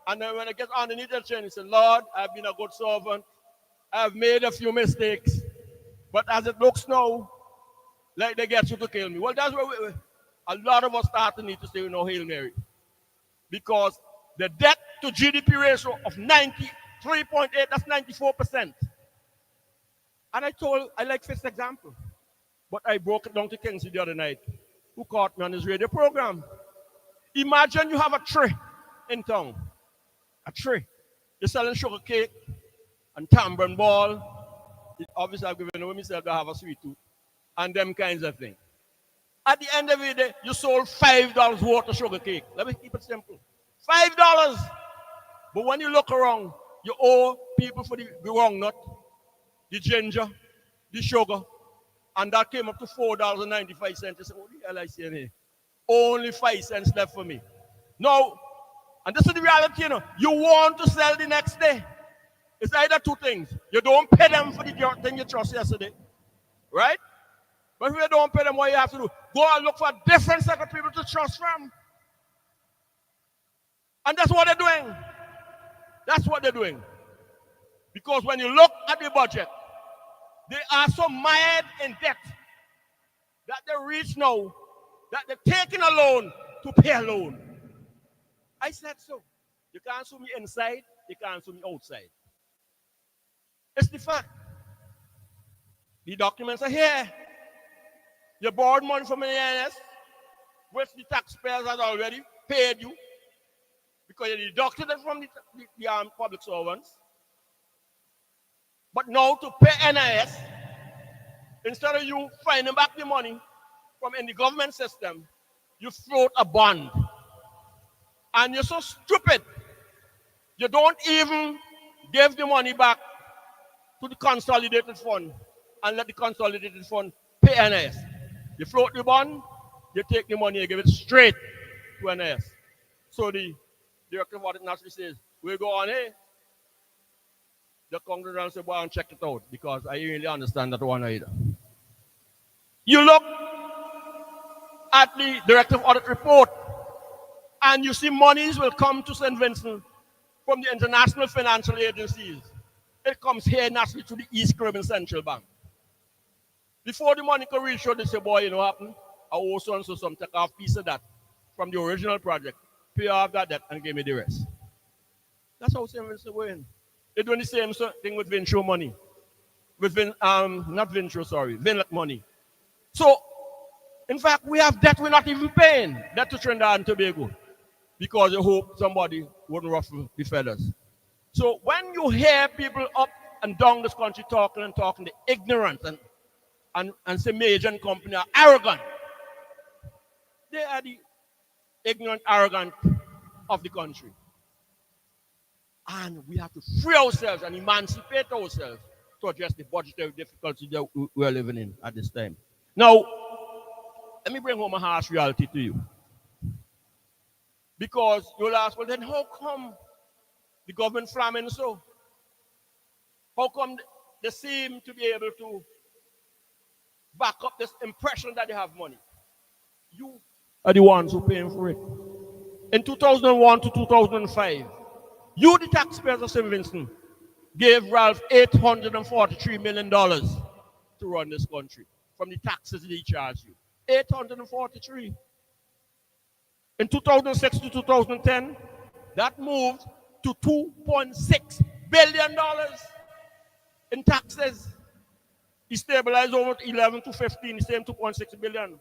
And then when I get underneath the chain, he said, Lord, I've been a good servant. I've made a few mistakes. But as it looks now, like they get you to kill me. Well, that's where a lot of us start to need to say, Hail Mary. Because the debt to GDP ratio of 93.8, that's 94%. And I like Fitz example. But I broke it down to Kingsley the other night, who caught me on his radio program. Imagine you have a tree in town. A tree. You're selling sugar cake and tambourine ball. Obviously, I've given away myself to have a sweet tooth. And them kinds of things. At the end of the day, you sold $5 worth of sugar cake. Let me keep it simple. $5. But when you look around, you owe people for the wrong nut, the ginger, the sugar, and that came up to $4.95. I said, what the hell I say here? Only 5 cents left for me. Now, And this is the reality, you know. You want to sell the next day. It's either two things. You don't pay them for the thing you trust yesterday, right? But if you don't pay them, what you have to do? Go and look for a different set of people to trust from. And that's what they're doing. That's what they're doing. Because when you look at the budget, they are so mired in debt that they reach now that they're taking a loan to pay a loan. I said so. You can't sue me inside, you can't sue me outside. It's the fact. The documents are here. You borrowed money from an INS, which the taxpayers had already paid you because you deducted it from the public servants. But now to pay NIS, instead of you finding back the money from in the government system, you float a bond. And you're so stupid, you don't even give the money back to the consolidated fund and let the consolidated fund pay NIS. You float the bond, you take the money, you give it straight to NIS. So the director of audit naturally says, we go on here. The Congress say, well, and check it out because I really understand that one either. You look at the director of audit report and you see monies will come to St. Vincent from the international financial agencies. It comes here naturally to the East Caribbean Central Bank. Before the money can reach out, they say, boy, you know what happened? I owe so and so some, take off piece of that from the original project, pay off that debt and give me the rest. That's how St. Vincent win. They're doing the same thing with Vintro money. With not Vintro, sorry, Vinlet money. So, in fact, we have debt we're not even paying. Debt to Trinidad and Tobago. Because you hope somebody wouldn't ruffle the feathers. So when you hear people up and down this country talking, the ignorant and say major and company are arrogant. They are the ignorant, arrogant of the country. And we have to free ourselves and emancipate ourselves to address the budgetary difficulties that we're living in at this time. Now, let me bring home a harsh reality to you. Because you'll ask, well, then how come the government flamming so? How come they seem to be able to back up this impression that they have money? You are the ones who are paying for it. In 2001 to 2005, you, the taxpayers of St. Vincent, gave Ralph $843 million to run this country from the taxes they charged you. 843. In 2006 to 2010, that moved to $2.6 billion in taxes. He stabilized over 11 to 15, the same 2.6 billion.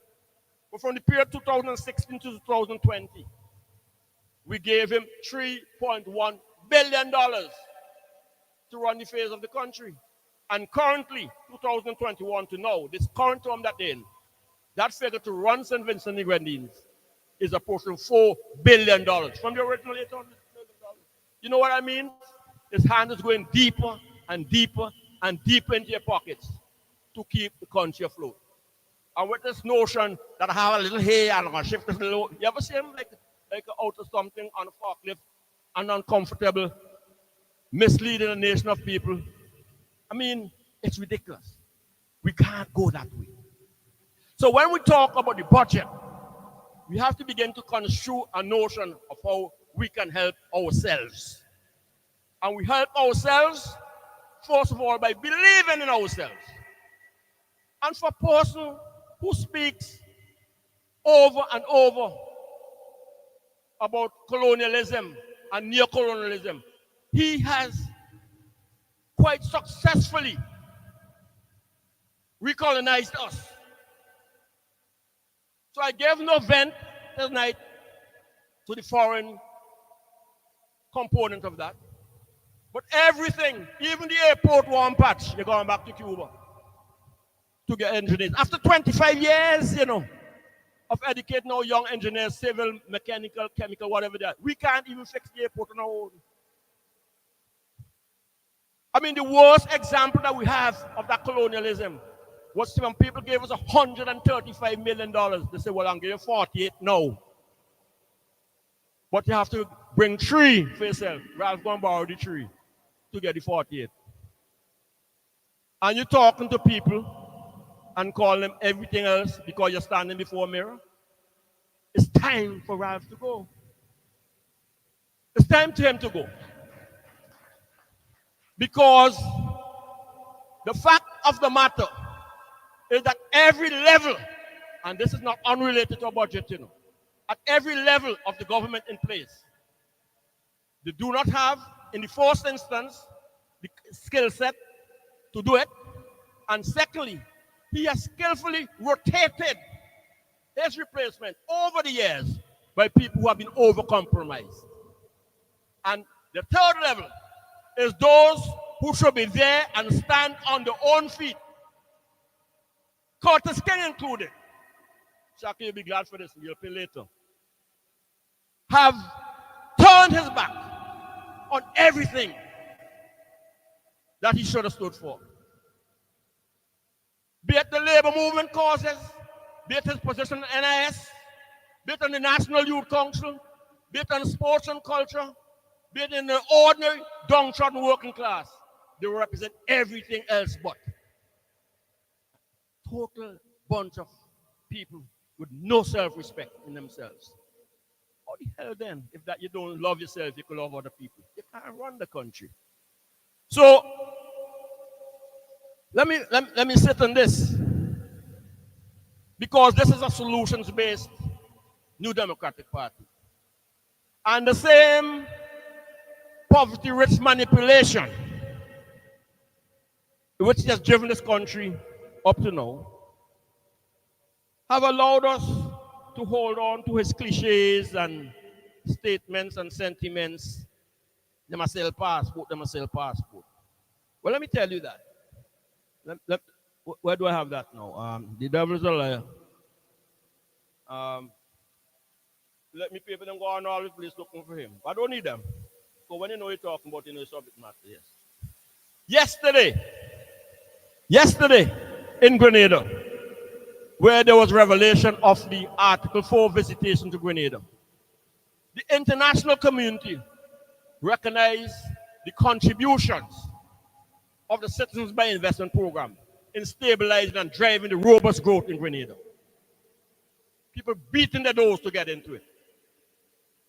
But from the period 2016 to 2020, we gave him $3.1 billion to run the phase of the country. And currently, 2021 to now, this current term that in, that figure to run St. Vincent and the Grenadines is approaching $4 billion from the original $800 million. You know what I mean? His hand is going deeper and deeper and deeper into your pockets to keep the country afloat. And with this notion that I have a little hair and I'm going to shift this little, you ever see him like out of something on a forklift and uncomfortable, misleading a nation of people? I mean, it's ridiculous. We can't go that way. So when we talk about the budget, we have to begin to construe a notion of how we can help ourselves. And we help ourselves, first of all, by believing in ourselves. And for a person who speaks over and over about colonialism and neo-colonialism, he has quite successfully recolonized us. So I gave no vent tonight to the foreign component of that. But everything, even the airport warm patch, you're going back to Cuba to get engineers. After 25 years, you know, of educating our young engineers, civil, mechanical, chemical, whatever they are, we can't even fix the airport on our own. I mean, the worst example that we have of that colonialism was when people gave us $135 million. They said, well, I'll give you 48 now. But you have to bring 3 for yourself. Ralph going to borrow the 3 to get the 48. And you're talking to people and calling them everything else because you're standing before a mirror. It's time for Ralph to go. It's time for him to go. Because the fact of the matter is that every level, and this is not unrelated to a budget, at every level of the government in place, they do not have, in the first instance, the skill set to do it. And secondly, he has skillfully rotated his replacement over the years by people who have been over-compromised. And the third level is those who should be there and stand on their own feet. Curtis King included. Shaka, you'll be glad for this, you'll pay later. Have turned his back on everything that he should have stood for. Be it the labor movement causes, be it his position in NIS, be it in the National Youth Council, be it in sports and culture, be it in the ordinary, downtrodden working class. They represent everything else but. Total bunch of people with no self-respect in themselves. How the hell then, if that you don't love yourself, you can love other people? You can't run the country. So, let me sit on this. Because this is a solutions-based New Democratic Party. And the same poverty-rich manipulation which has driven this country up to now have allowed us to hold on to his cliches and statements and sentiments. They must sell passport, they must sell passport. Well, let me tell you that. Where do I have that now? The devil is a liar. Let me people them go on all the place looking for him. I don't need them. So when you know you're talking about, you know, subject matter, yes. Yesterday in Grenada, where there was revelation of the Article 4 visitation to Grenada, the international community recognized the contributions of the Citizens by Investment Program in stabilizing and driving the robust growth in Grenada. People beating the doors to get into it.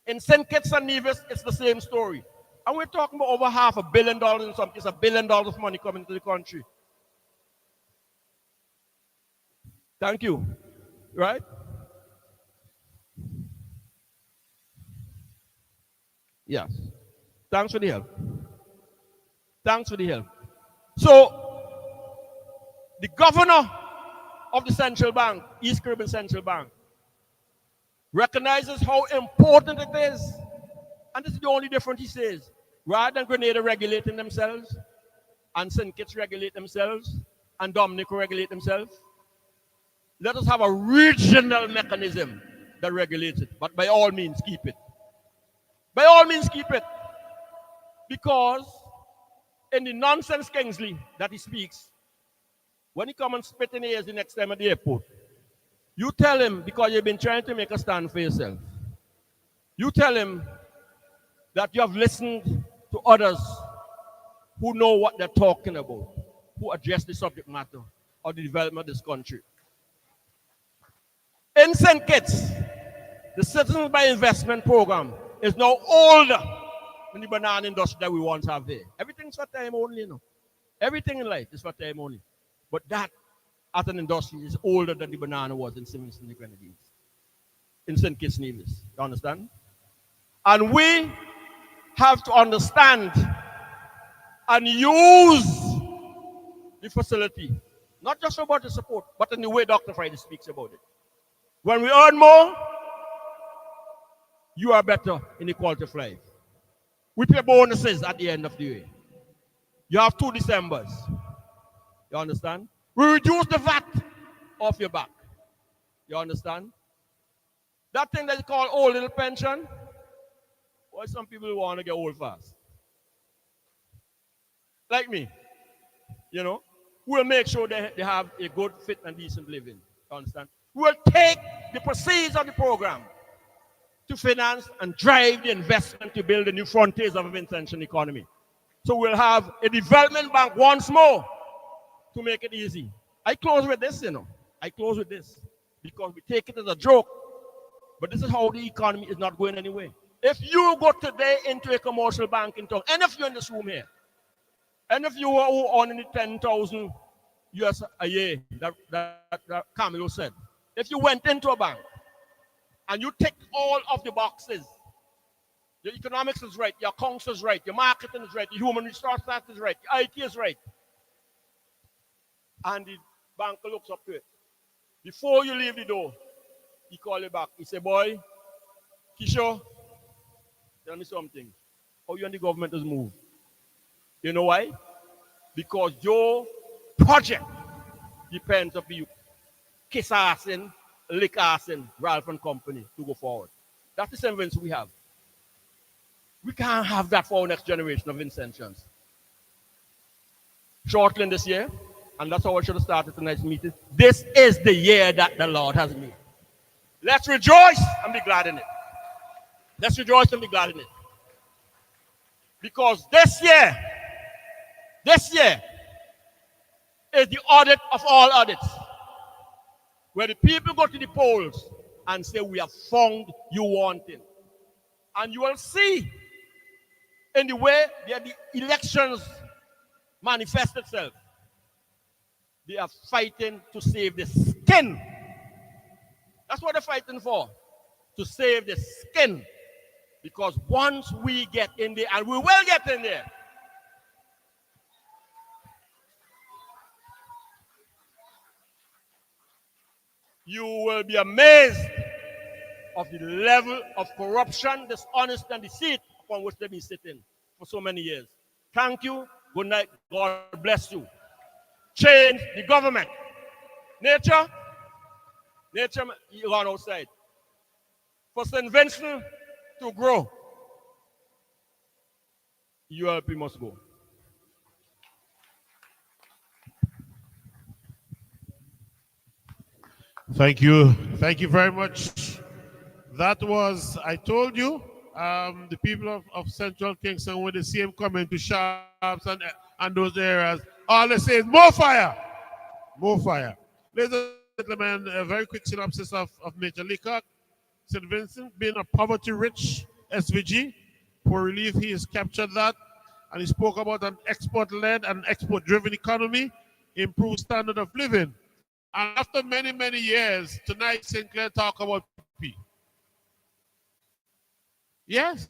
In St. Kitts and Nevis, it's the same story. And we're talking about over $500 million, in some cases $1 billion of money coming to the country. Thank you. Right? Yes. Thanks for the help. Thanks for the help. So, the governor of the central bank, East Caribbean Central Bank, recognizes how important it is. And this is the only difference he says. Rather than Grenada regulating themselves, and St. Kitts regulate themselves, and Dominica regulate themselves, let us have a regional mechanism that regulates it. But by all means, keep it. By all means, keep it. Because in the nonsense Kingsley that he speaks, when he comes and spit in the ears the next time at the airport, you tell him, because you've been trying to make a stand for yourself, you tell him that you have listened to others who know what they're talking about, who address the subject matter of the development of this country. In St. Kitts, the Citizens by Investment Program is now older than the banana industry that we once have here. Everything's for time only, you know. Everything in life is for time only. But that, as an industry, is older than the banana was in St. Vincent and the Grenadines, in St. Kitts Nevis. You understand? And we have to understand and use the facility, not just for budget support, but in the way Dr. Friday speaks about it. When we earn more, you are better in the quality of life. We pay bonuses at the end of the year. You have 2 Decembers. You understand? We reduce the VAT off your back. You understand? That thing that is called old little pension, why some people want to get old fast. Like me. You know? We'll make sure they have a good, fit, and decent living. You understand? We'll take the proceeds of the program to finance and drive the investment to build the new frontiers of a Vincentian economy. So we'll have a development bank once more to make it easy. I close with this, I close with this because we take it as a joke, but this is how the economy is not going anywhere. If you go today into a commercial bank in town, and if you're in this room here, and if you are earning 10,000 US a year, that Camilo said, if you went into a bank and you tick all of the boxes, your economics is right, your accounts is right, your marketing is right, your human resource is right, your IT is right, and the banker looks up to it. Before you leave the door, he call you back. He say, boy, Kishore, tell me something. How you and the government has moved? You know why? Because your project depends on you kiss ass in, lick ass in, Ralph and Company to go forward. That's the semblance we have. We can't have that for our next generation of Vincentians. Shortly this year, and that's how I should have started tonight's meeting. This is the year that the Lord has made. Let's rejoice and be glad in it. Let's rejoice and be glad in it. Because this year is the audit of all audits. Where the people go to the polls and say, we have found you wanting. And you will see in the way that the elections manifest itself. They are fighting to save the skin. That's what they're fighting for. To save the skin. Because once we get in there, and we will get in there, you will be amazed of the level of corruption, dishonesty, and deceit upon which they've been sitting for so many years. Thank you. Good night. God bless you. Change the government. Nature, you gone outside. For St. Vincent to grow, ULP must go. Thank you. Thank you very much. That was, I told you, the people of Central Kingston with the same comment to Sharps and those areas. All they say is more fire. More fire. Ladies and gentlemen, a very quick synopsis of Major Leacock. St. Vincent being a poverty-rich SVG. For relief, he has captured that. And he spoke about an export-led and export-driven economy, improved standard of living. And after many, many years, tonight Sinclair talk about PP. Yes.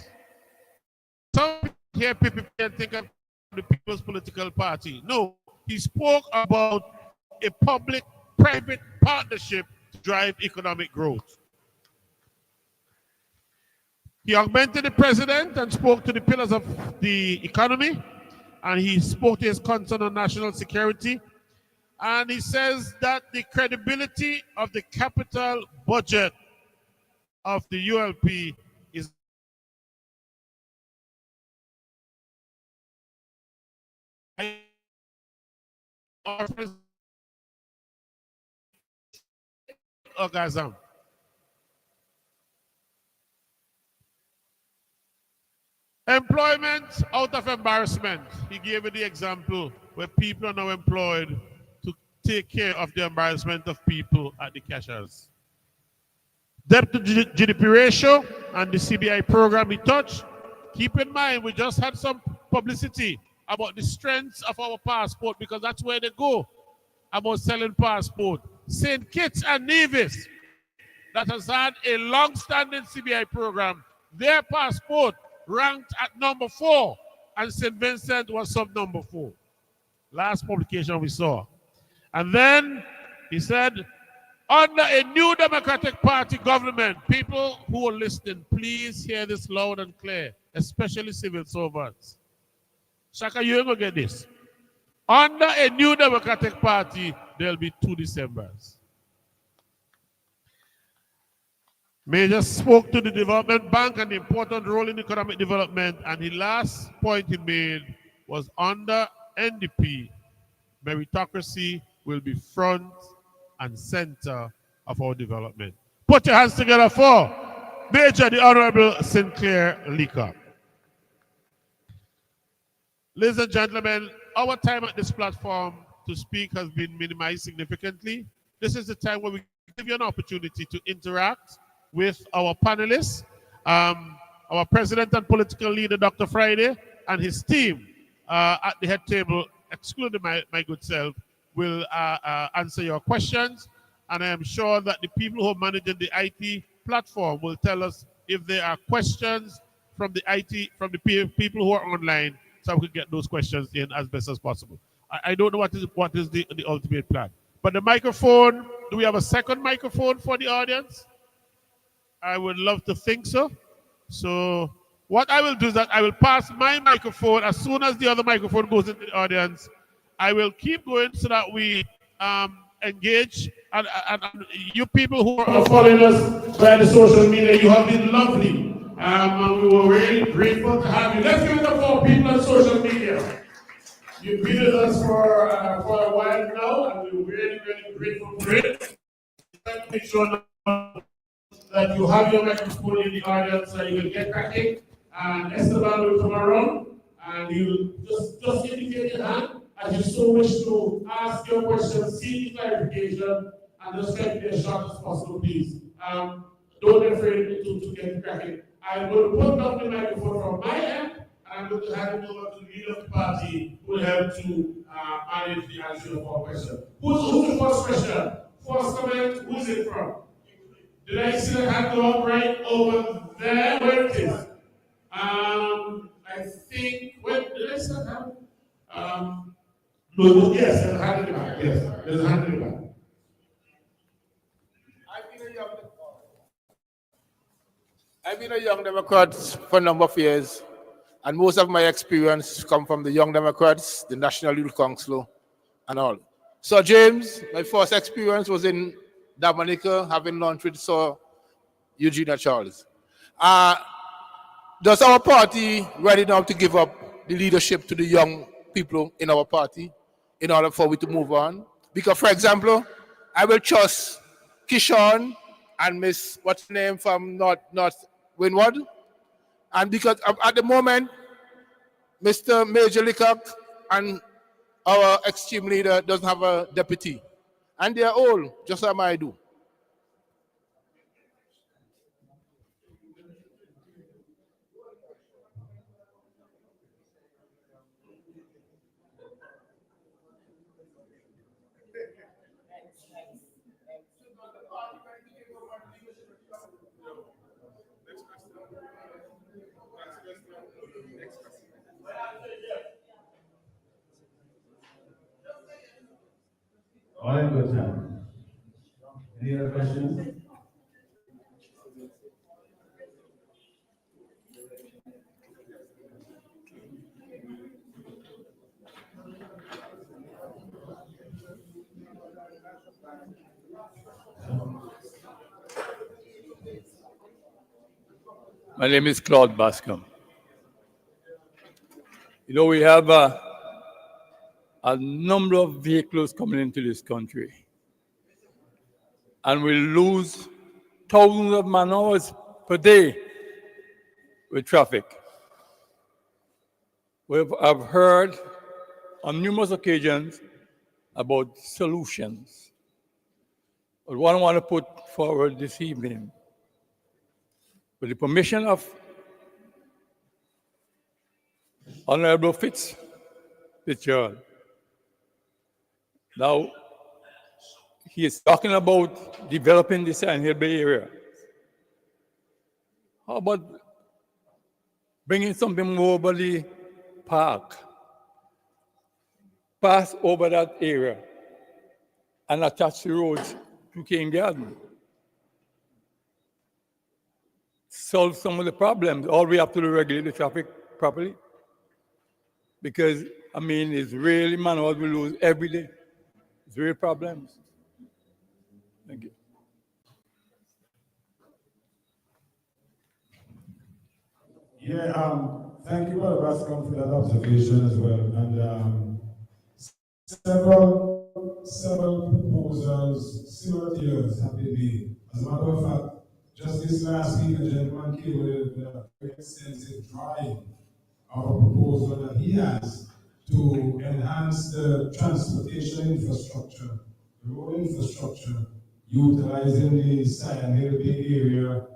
Some people hear PPP and think of the People's Political Party. No, he spoke about a public-private partnership to drive economic growth. He augmented the president and spoke to the pillars of the economy, and he spoke to his concern on national security. And he says that the credibility of the capital budget of the ULP is orgasm. Employment out of embarrassment. He gave you the example where people are now employed to take care of the embarrassment of people at the cashiers. Debt to GDP ratio and the CBI program he touched. Keep in mind, we just had some publicity about the strengths of our passport because that's where they go about selling passport. St. Kitts and Nevis, that has had a long-standing CBI program, their passport ranked at number 4, and St. Vincent was sub number 4. Last publication we saw. And then he said, under a new Democratic Party government, people who are listening, please hear this loud and clear, especially civil servants. Shaka, you ain't gonna get this. Under a new Democratic Party, there'll be 2 Decembers. Major spoke to the Development Bank and the important role in economic development, and the last point he made was under NDP, meritocracy will be front and center of our development. Put your hands together for Major, the Honorable Sinclair Leacock. Ladies and gentlemen, our time at this platform to speak has been minimized significantly. This is the time where we give you an opportunity to interact with our panelists, our president and political leader, Dr. Friday, and his team at the head table, excluding my good self, will answer your questions. And I am sure that the people who are managing the IT platform will tell us if there are questions from the from the people who are online, so we can get those questions in as best as possible. I don't know what is the ultimate plan. But the microphone, do we have a second microphone for the audience? I would love to think so. So what I will do is that I will pass my microphone as soon as the other microphone goes into the audience. I will keep going so that we engage. And you people who are following us via the social media, you have been lovely. And we were really grateful to have you. Let's give it up for people on social media. You've been with us for a while now, and we're really, really grateful for it. Make sure that you have your microphone in the audience so you will get cracking. And Esteban will come around and you just indicate your hand as you so wish to ask your question, seek clarification, and just try to be as short as possible, please. Don't be afraid to get cracking. I'm going to put down the microphone from my end, and I'm going to hand it over to the leader of the party who will help to manage the answer of our question. Who's the first question? First comment, who's it from? Did I see the hand go up right over there? Where it is? I think, wait, did I see that hand? No, yes, there's a hand in the back. Yes, there's a hand in the back. I've been a Young Democrat for a number of years, and most of my experience come from the Young Democrats, the National Youth Council, and all. So James, my first experience was in Dominica, having lunch with Sir Eugenia Charles. Does our party ready now to give up the leadership to the young people in our party in order for we to move on? Because, for example, I will trust Kishon and Miss, what's her name from North Windward? And because at the moment, Mr. Major Leacock and our ex-team leader doesn't have a deputy. And they're old, just like I do. All in good time. Any other questions? My name is Claude Bascom. You know, we have a number of vehicles coming into this country, and we lose thousands of man hours per day with traffic. I've heard on numerous occasions about solutions. But what I want to put forward this evening, with the permission of Honorable Fitzgerald. Now, he is talking about developing the Sand Hill Bay area. How about bringing something more over the park, pass over that area, and attach the roads to King Garden? Solve some of the problems. All we have to do is regulate the traffic properly. Because, I mean, it's really man hours we lose every day. It's real problems. Thank you. Yeah, thank you, Brother Bascom, for that observation as well. And several proposals similar to yours have been made. As a matter of fact, Just this last week, a gentleman came with a very extensive drawing of a proposal that he has to enhance the transportation infrastructure, the road infrastructure, utilizing the Sion Hill Bay area,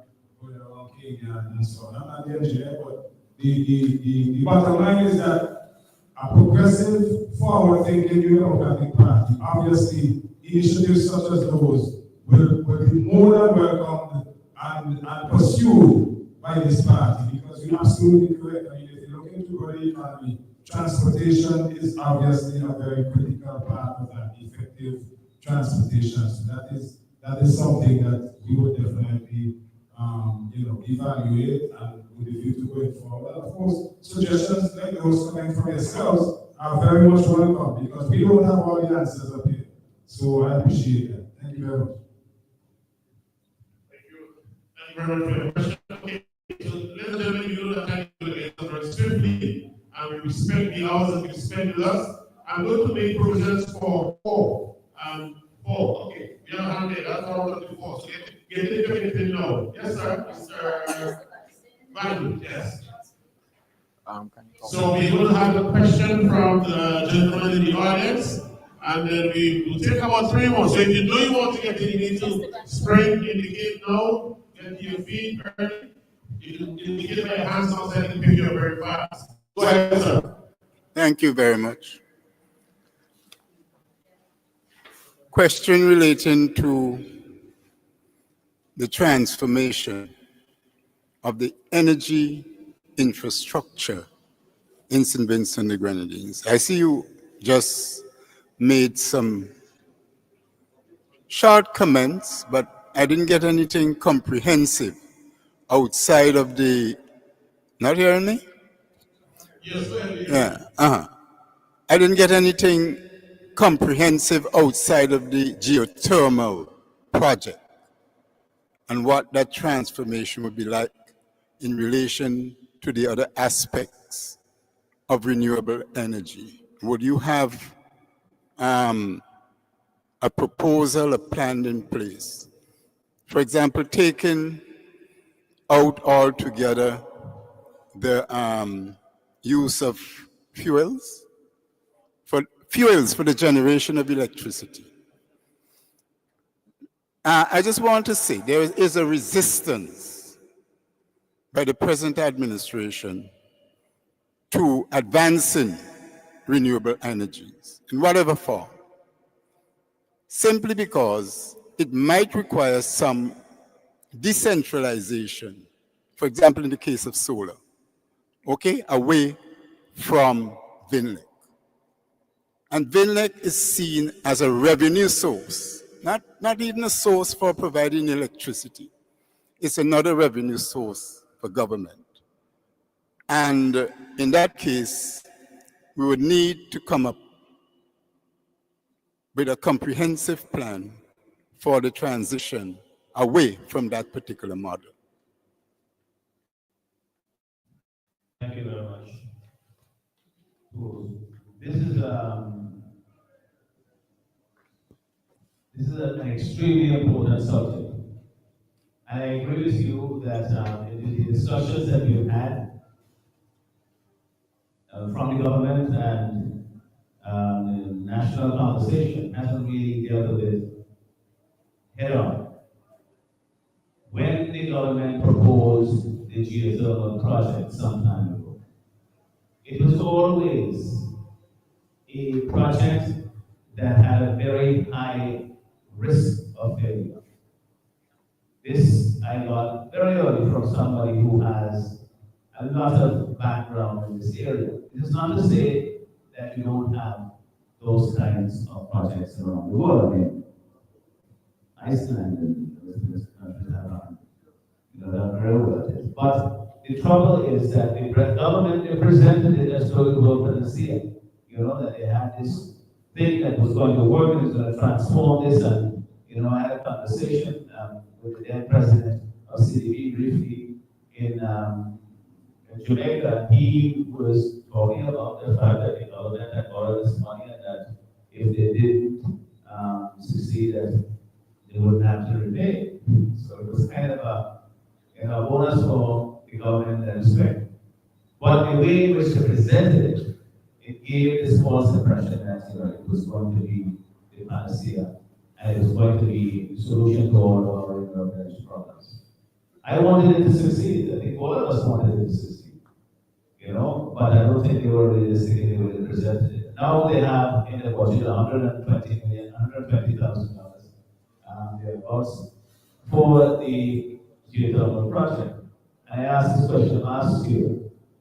going around Kenya and so on. I'm not the engineer, but the bottom line is that a progressive, forward-thinking Democratic Party, obviously, initiatives such as those will be more than welcomed and pursued by this party, because you're absolutely correct. I mean, if you look into the economy, transportation is obviously a very critical part of that, effective transportation. So that is something that we would definitely evaluate and with a view to going forward. And of course, suggestions like those coming from yourselves are very much welcome, because we don't have all the answers up here. So I appreciate that. Thank you very much. Thank you very much for your question. Okay, so ladies and gentlemen, you know that time will get very swiftly, and we respect the hours that you spend with us. I'm going to make provisions for four. Okay, we have a hand there. That's what I want to do for. So get it everything now. Yes, sir. Mr. Van, yes. So we're going to have a question from the gentleman in the audience, and then we will take about 3 more. So if you know you want to get in, you need to spring, indicate now, get your feet early. You can indicate by your hands outside and pick you up very fast. Go ahead, sir. Thank you very much. Question relating to the transformation of the energy infrastructure in St. Vincent and the Grenadines. I see you just made some short comments, but I didn't get anything comprehensive outside of the, not hearing me? Yes, go ahead. Yeah, I didn't get anything comprehensive outside of the geothermal project and what that transformation would be like in relation to the other aspects of renewable energy. Would you have a proposal, a plan in place? For example, taking out altogether the use of fuels for the generation of electricity. I just want to say there is a resistance by the present administration to advancing renewable energies in whatever form, simply because it might require some decentralization, for example, in the case of solar, okay, away from VINLEC. And VINLEC is seen as a revenue source, not even a source for providing electricity. It's another revenue source for government. And in that case, we would need to come up with a comprehensive plan for the transition away from that particular model. Thank you very much. This is an extremely important subject. And I agree with you that in the discussions that we've had from the government and the national conversation hasn't really dealt with it head on. When the government proposed the geothermal project some time ago, it was always a project that had a very high risk of failure. This I got very early from somebody who has a lot of background in this area. It is not to say that you don't have those kinds of projects around the world. I mean, Iceland and done very well at it. But the trouble is that the government, they presented it as though it were panacea. That they had this thing that was going to work and was going to transform this. And, I had a conversation with the then president of CDB briefly in Jamaica. He was talking about the fact that the government had borrowed this money and that if they didn't succeed, that they wouldn't have to repay. So it was kind of a bonus for the government and respect. But the way in which they presented it, it gave this false impression that it was going to be the panacea and it was going to be the solution to all of our energy problems. I wanted it to succeed. I think all of us wanted it to succeed. But I don't think they were realistic in the way they presented it. Now they have in the budget $120,000 thereabouts for the geothermal project. I asked this question last year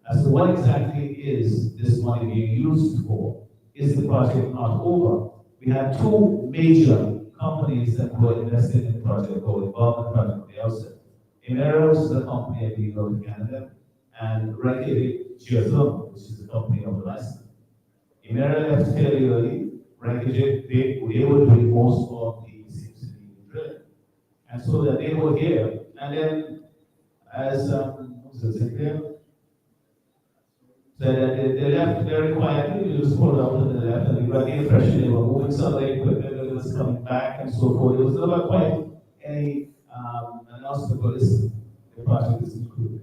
as to what exactly is this money being used for? Is the project not over? We had two major companies that were invested in the project or involved in the project from the outset. Emeros is a company I believe out of Canada, and Reykjavik Geothermal, which is a company of Iceland. Emera left fairly early. Reykjavik, they were doing most of the drilling. And so that they were here. And then, as Sinclair said, that they left very quietly, they just pulled out to the left, and we got the impression they were moving some of the equipment that was coming back and so forth. There was never quite any announcement for this. The project is included.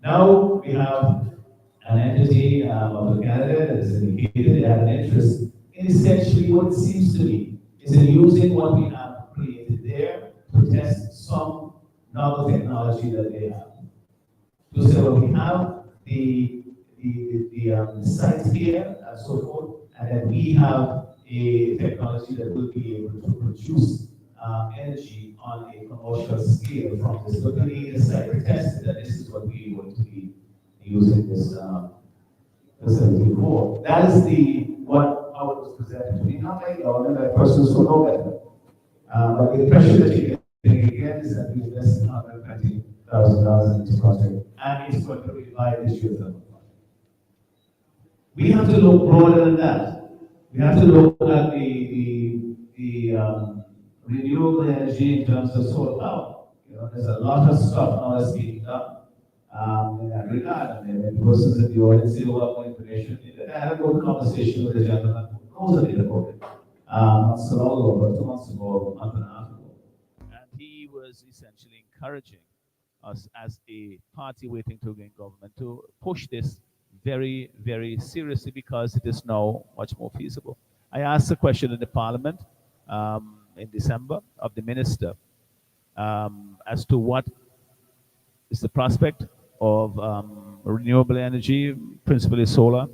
Now we have an entity of Canada that is indicated they have an interest in essentially what it seems to be is in using what we have created there to test some novel technology that they have. To say, well, we have the site here and so forth, and then we have a technology that will be able to produce energy on a commercial scale from this. But we need a site to test it, and this is what we are going to be using this facility for. That is how it was presented to me. Not like government, persons who know better. But the impression that you get again is that we invested $120,000 in this project, and it's going to revive this geothermal project. We have to look broader than that. We have to look at the renewable energy in terms of solar power. There's a lot of stuff now that's being done in that regard. And then persons in the audience say, well, more information. I had a good conversation with a gentleman who knows a bit about it. Not so long ago, but 2 months ago, a month and a half ago. And he was essentially encouraging us as a party waiting to gain government to push this very, very seriously because it is now much more feasible. I asked a question in the parliament in December of the minister as to what is the prospect of renewable energy, principally solar.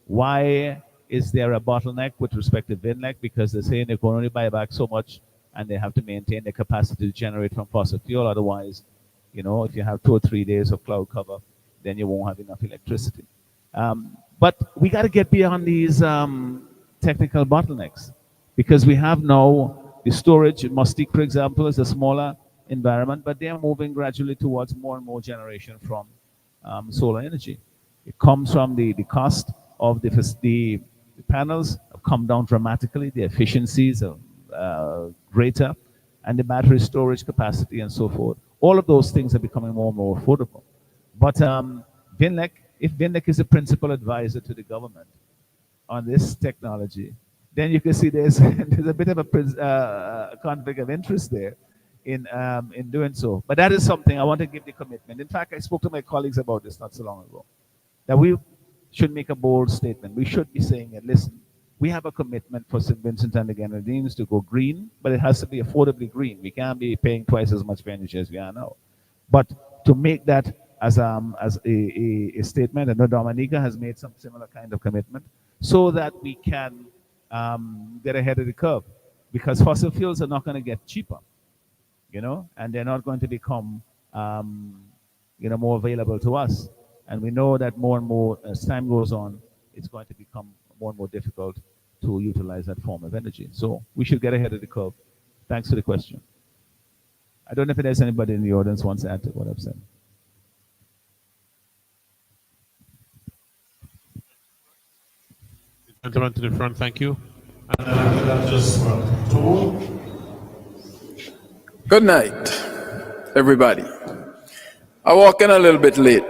Why is there a bottleneck with respect to Vinlec? Because they're saying they can only buy back so much and they have to maintain their capacity to generate from fossil fuel. Otherwise, if you have 2 or 3 days of cloud cover, then you won't have enough electricity. But we got to get beyond these technical bottlenecks because we have now the storage. Mustique, for example, is a smaller environment, but they are moving gradually towards more and more generation from solar energy. It comes from the cost of the panels have come down dramatically. The efficiencies are greater, and the battery storage capacity and so forth. All of those things are becoming more and more affordable. But Vinlec, if Vinlec is the principal advisor to the government on this technology, then you can see there's a bit of a conflict of interest there in doing so. But that is something I want to give the commitment. In fact, I spoke to my colleagues about this not so long ago, that we should make a bold statement. We should be saying that, listen, we have a commitment for St. Vincent and the Grenadines to go green, but it has to be affordably green. We can't be paying twice as much for energy as we are now. But to make that as a statement, and Dominica has made some similar kind of commitment, so that we can get ahead of the curve, because fossil fuels are not going to get cheaper, and they're not going to become more available to us. And we know that more and more as time goes on, it's going to become more and more difficult to utilize that form of energy. So we should get ahead of the curve. Thanks for the question. I don't know if there's anybody in the audience who wants to add to what I've said. Gentleman to the front, thank you. And after just two. Good night, everybody. I walked in a little bit late,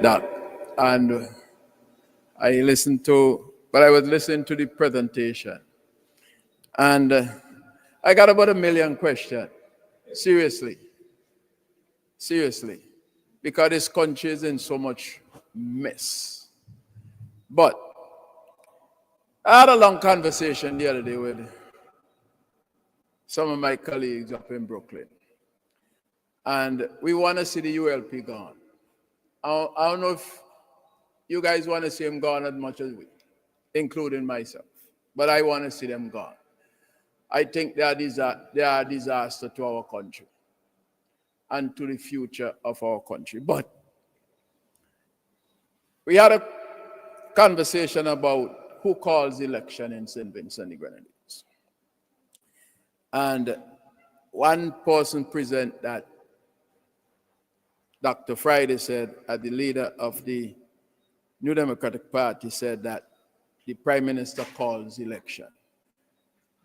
and I was listening to the presentation, and I got about 1 million questions. Seriously. Seriously. Because this country is in so much mess. But I had a long conversation the other day with some of my colleagues up in Brooklyn. And we want to see the ULP gone. I don't know if you guys want to see them gone as much as we, including myself. But I want to see them gone. I think they are a disaster to our country and to the future of our country. But we had a conversation about who calls the election in St. Vincent and the Grenadines. And one person present that Dr. Friday said, the leader of the New Democratic Party said that the Prime Minister calls election.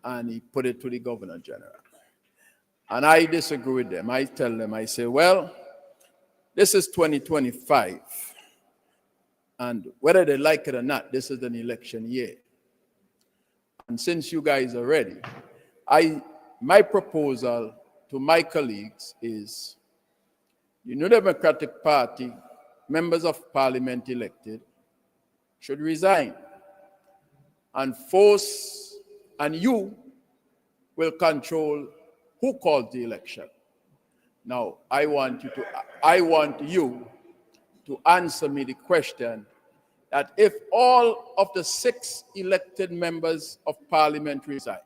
And he put it to the Governor General. And I disagree with them. I tell them, I say, well, this is 2025. And whether they like it or not, this is an election year. And since you guys are ready, my proposal to my colleagues is the New Democratic Party, members of parliament elected, should resign and force, and you will control who calls the election. Now, I want you to answer me the question that if all of the 6 elected members of parliament resign,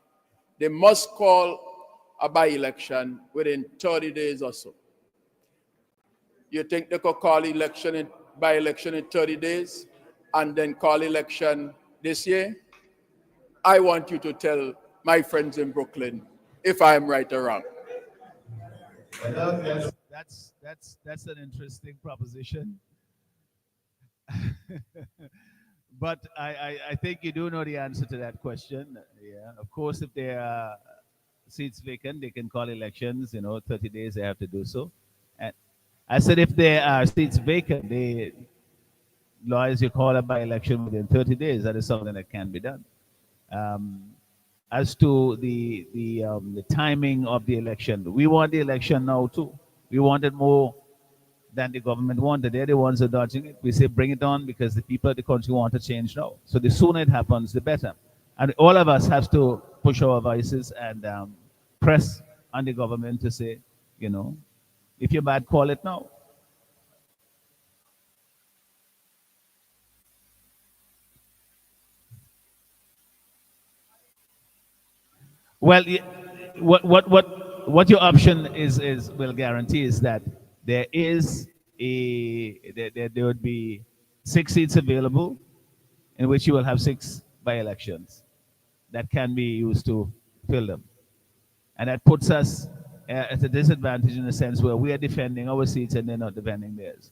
they must call a by-election within 30 days or so. You think they could call by-election in 30 days and then call election this year? I want you to tell my friends in Brooklyn if I'm right or wrong. Well, that's an interesting proposition. But I think you do know the answer to that question. Yeah, of course, if there are seats vacant, they can call elections. 30 days they have to do so. And I said if there are seats vacant, the lawyers you call a by-election within 30 days. That is something that can be done. As to the timing of the election, we want the election now too. We want it more than the government wanted. They're the ones who are dodging it. We say bring it on because the people of the country want to change now. So the sooner it happens, the better. And all of us have to push our voices and press on the government to say, if you're bad, call it now. Well, what your option will guarantee is that there would be 6 seats available, in which you will have 6 by-elections that can be used to fill them, and that puts us at a disadvantage in a sense where we are defending our seats and they're not defending theirs.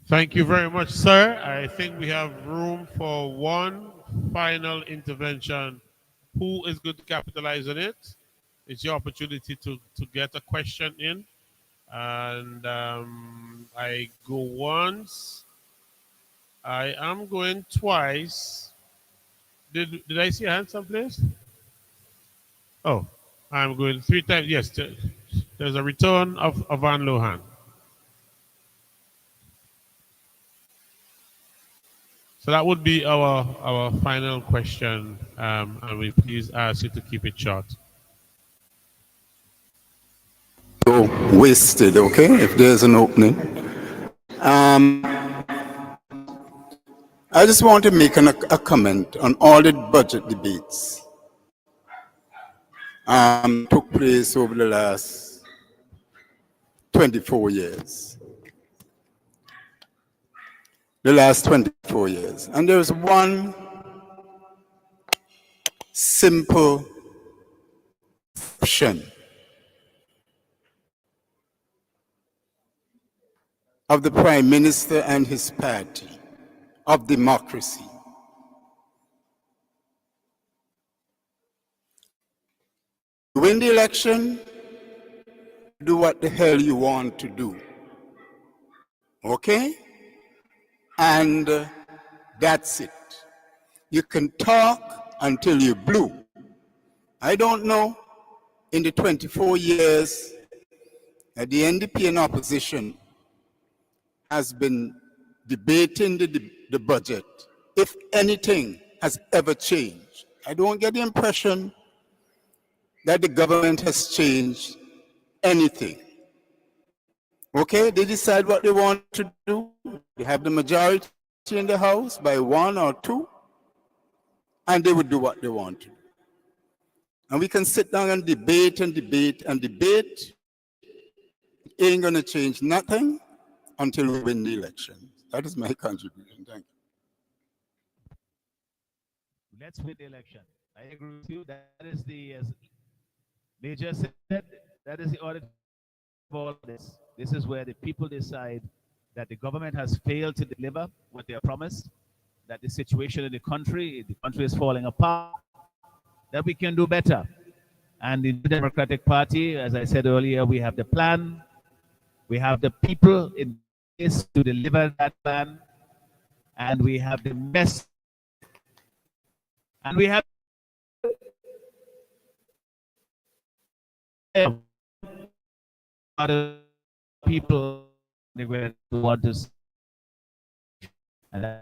Thank you very much, sir. I think we have room for one final intervention. Who is going to capitalize on it? It's your opportunity to get a question in. And I go once. I am going twice. Did I see a hand someplace? Oh, I'm going 3 times. Yes, there's a return of Van Lohan. So that would be our final question, and we please ask you to keep it short. So wasted, okay, if there's an opening. I just want to make a comment on all the budget debates took place over the last 24 years. The last 24 years. And there's one simple option of the Prime Minister and his party of democracy. You win the election, do what the hell you want to do. Okay? And that's it. You can talk until you're blue. I don't know, in the 24 years that the NDP in opposition has been debating the budget, if anything has ever changed. I don't get the impression that the government has changed anything. Okay, they decide what they want to do. They have the majority in the House by 1 or 2, and they would do what they want to do. And we can sit down and debate and debate and debate. It ain't going to change nothing until we win the election. That is my contribution. Thank you. Let's win the election. I agree with you. That is the, as Major said, that is the order of all this. This is where the people decide that the government has failed to deliver what they have promised, that the situation in the country is falling apart, that we can do better. And in the Democratic Party, as I said earlier, we have the plan, we have the people in place to deliver that plan, and we have the mess, and we have other people who want to see. And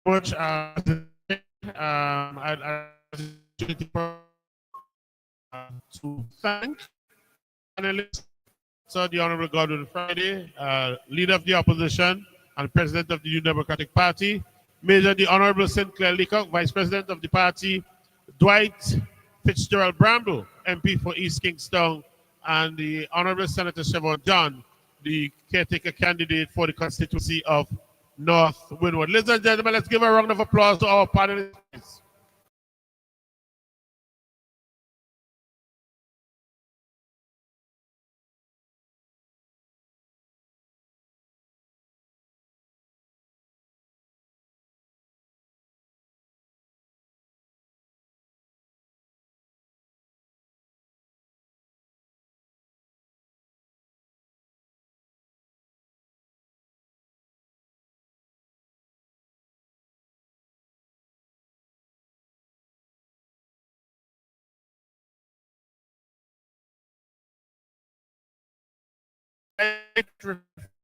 much I'd to thank panelists, so the Honorable Godwin Friday, Leader of the Opposition and President of the New Democratic Party, Major the Honorable Sinclair Leacock, Vice President of the party, Dwight Fitzgerald Bramble, MP for East Kingstown, and the Honorable Senator Chevron John, the caretaker candidate for the constituency of North Windward. Ladies and gentlemen, let's give a round of applause to our panelists.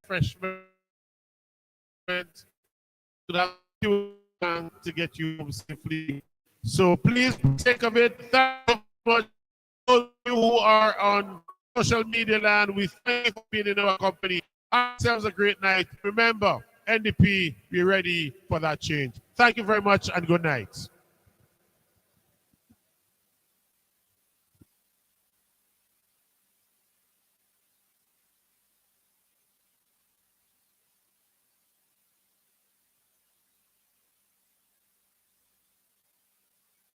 Refreshment to get you home safely. So please take of it. Thank you for those of you who are on social media land. We thank you for being in our company. Ourselves a great night. Remember, NDP, be ready for that change. Thank you very much and good night.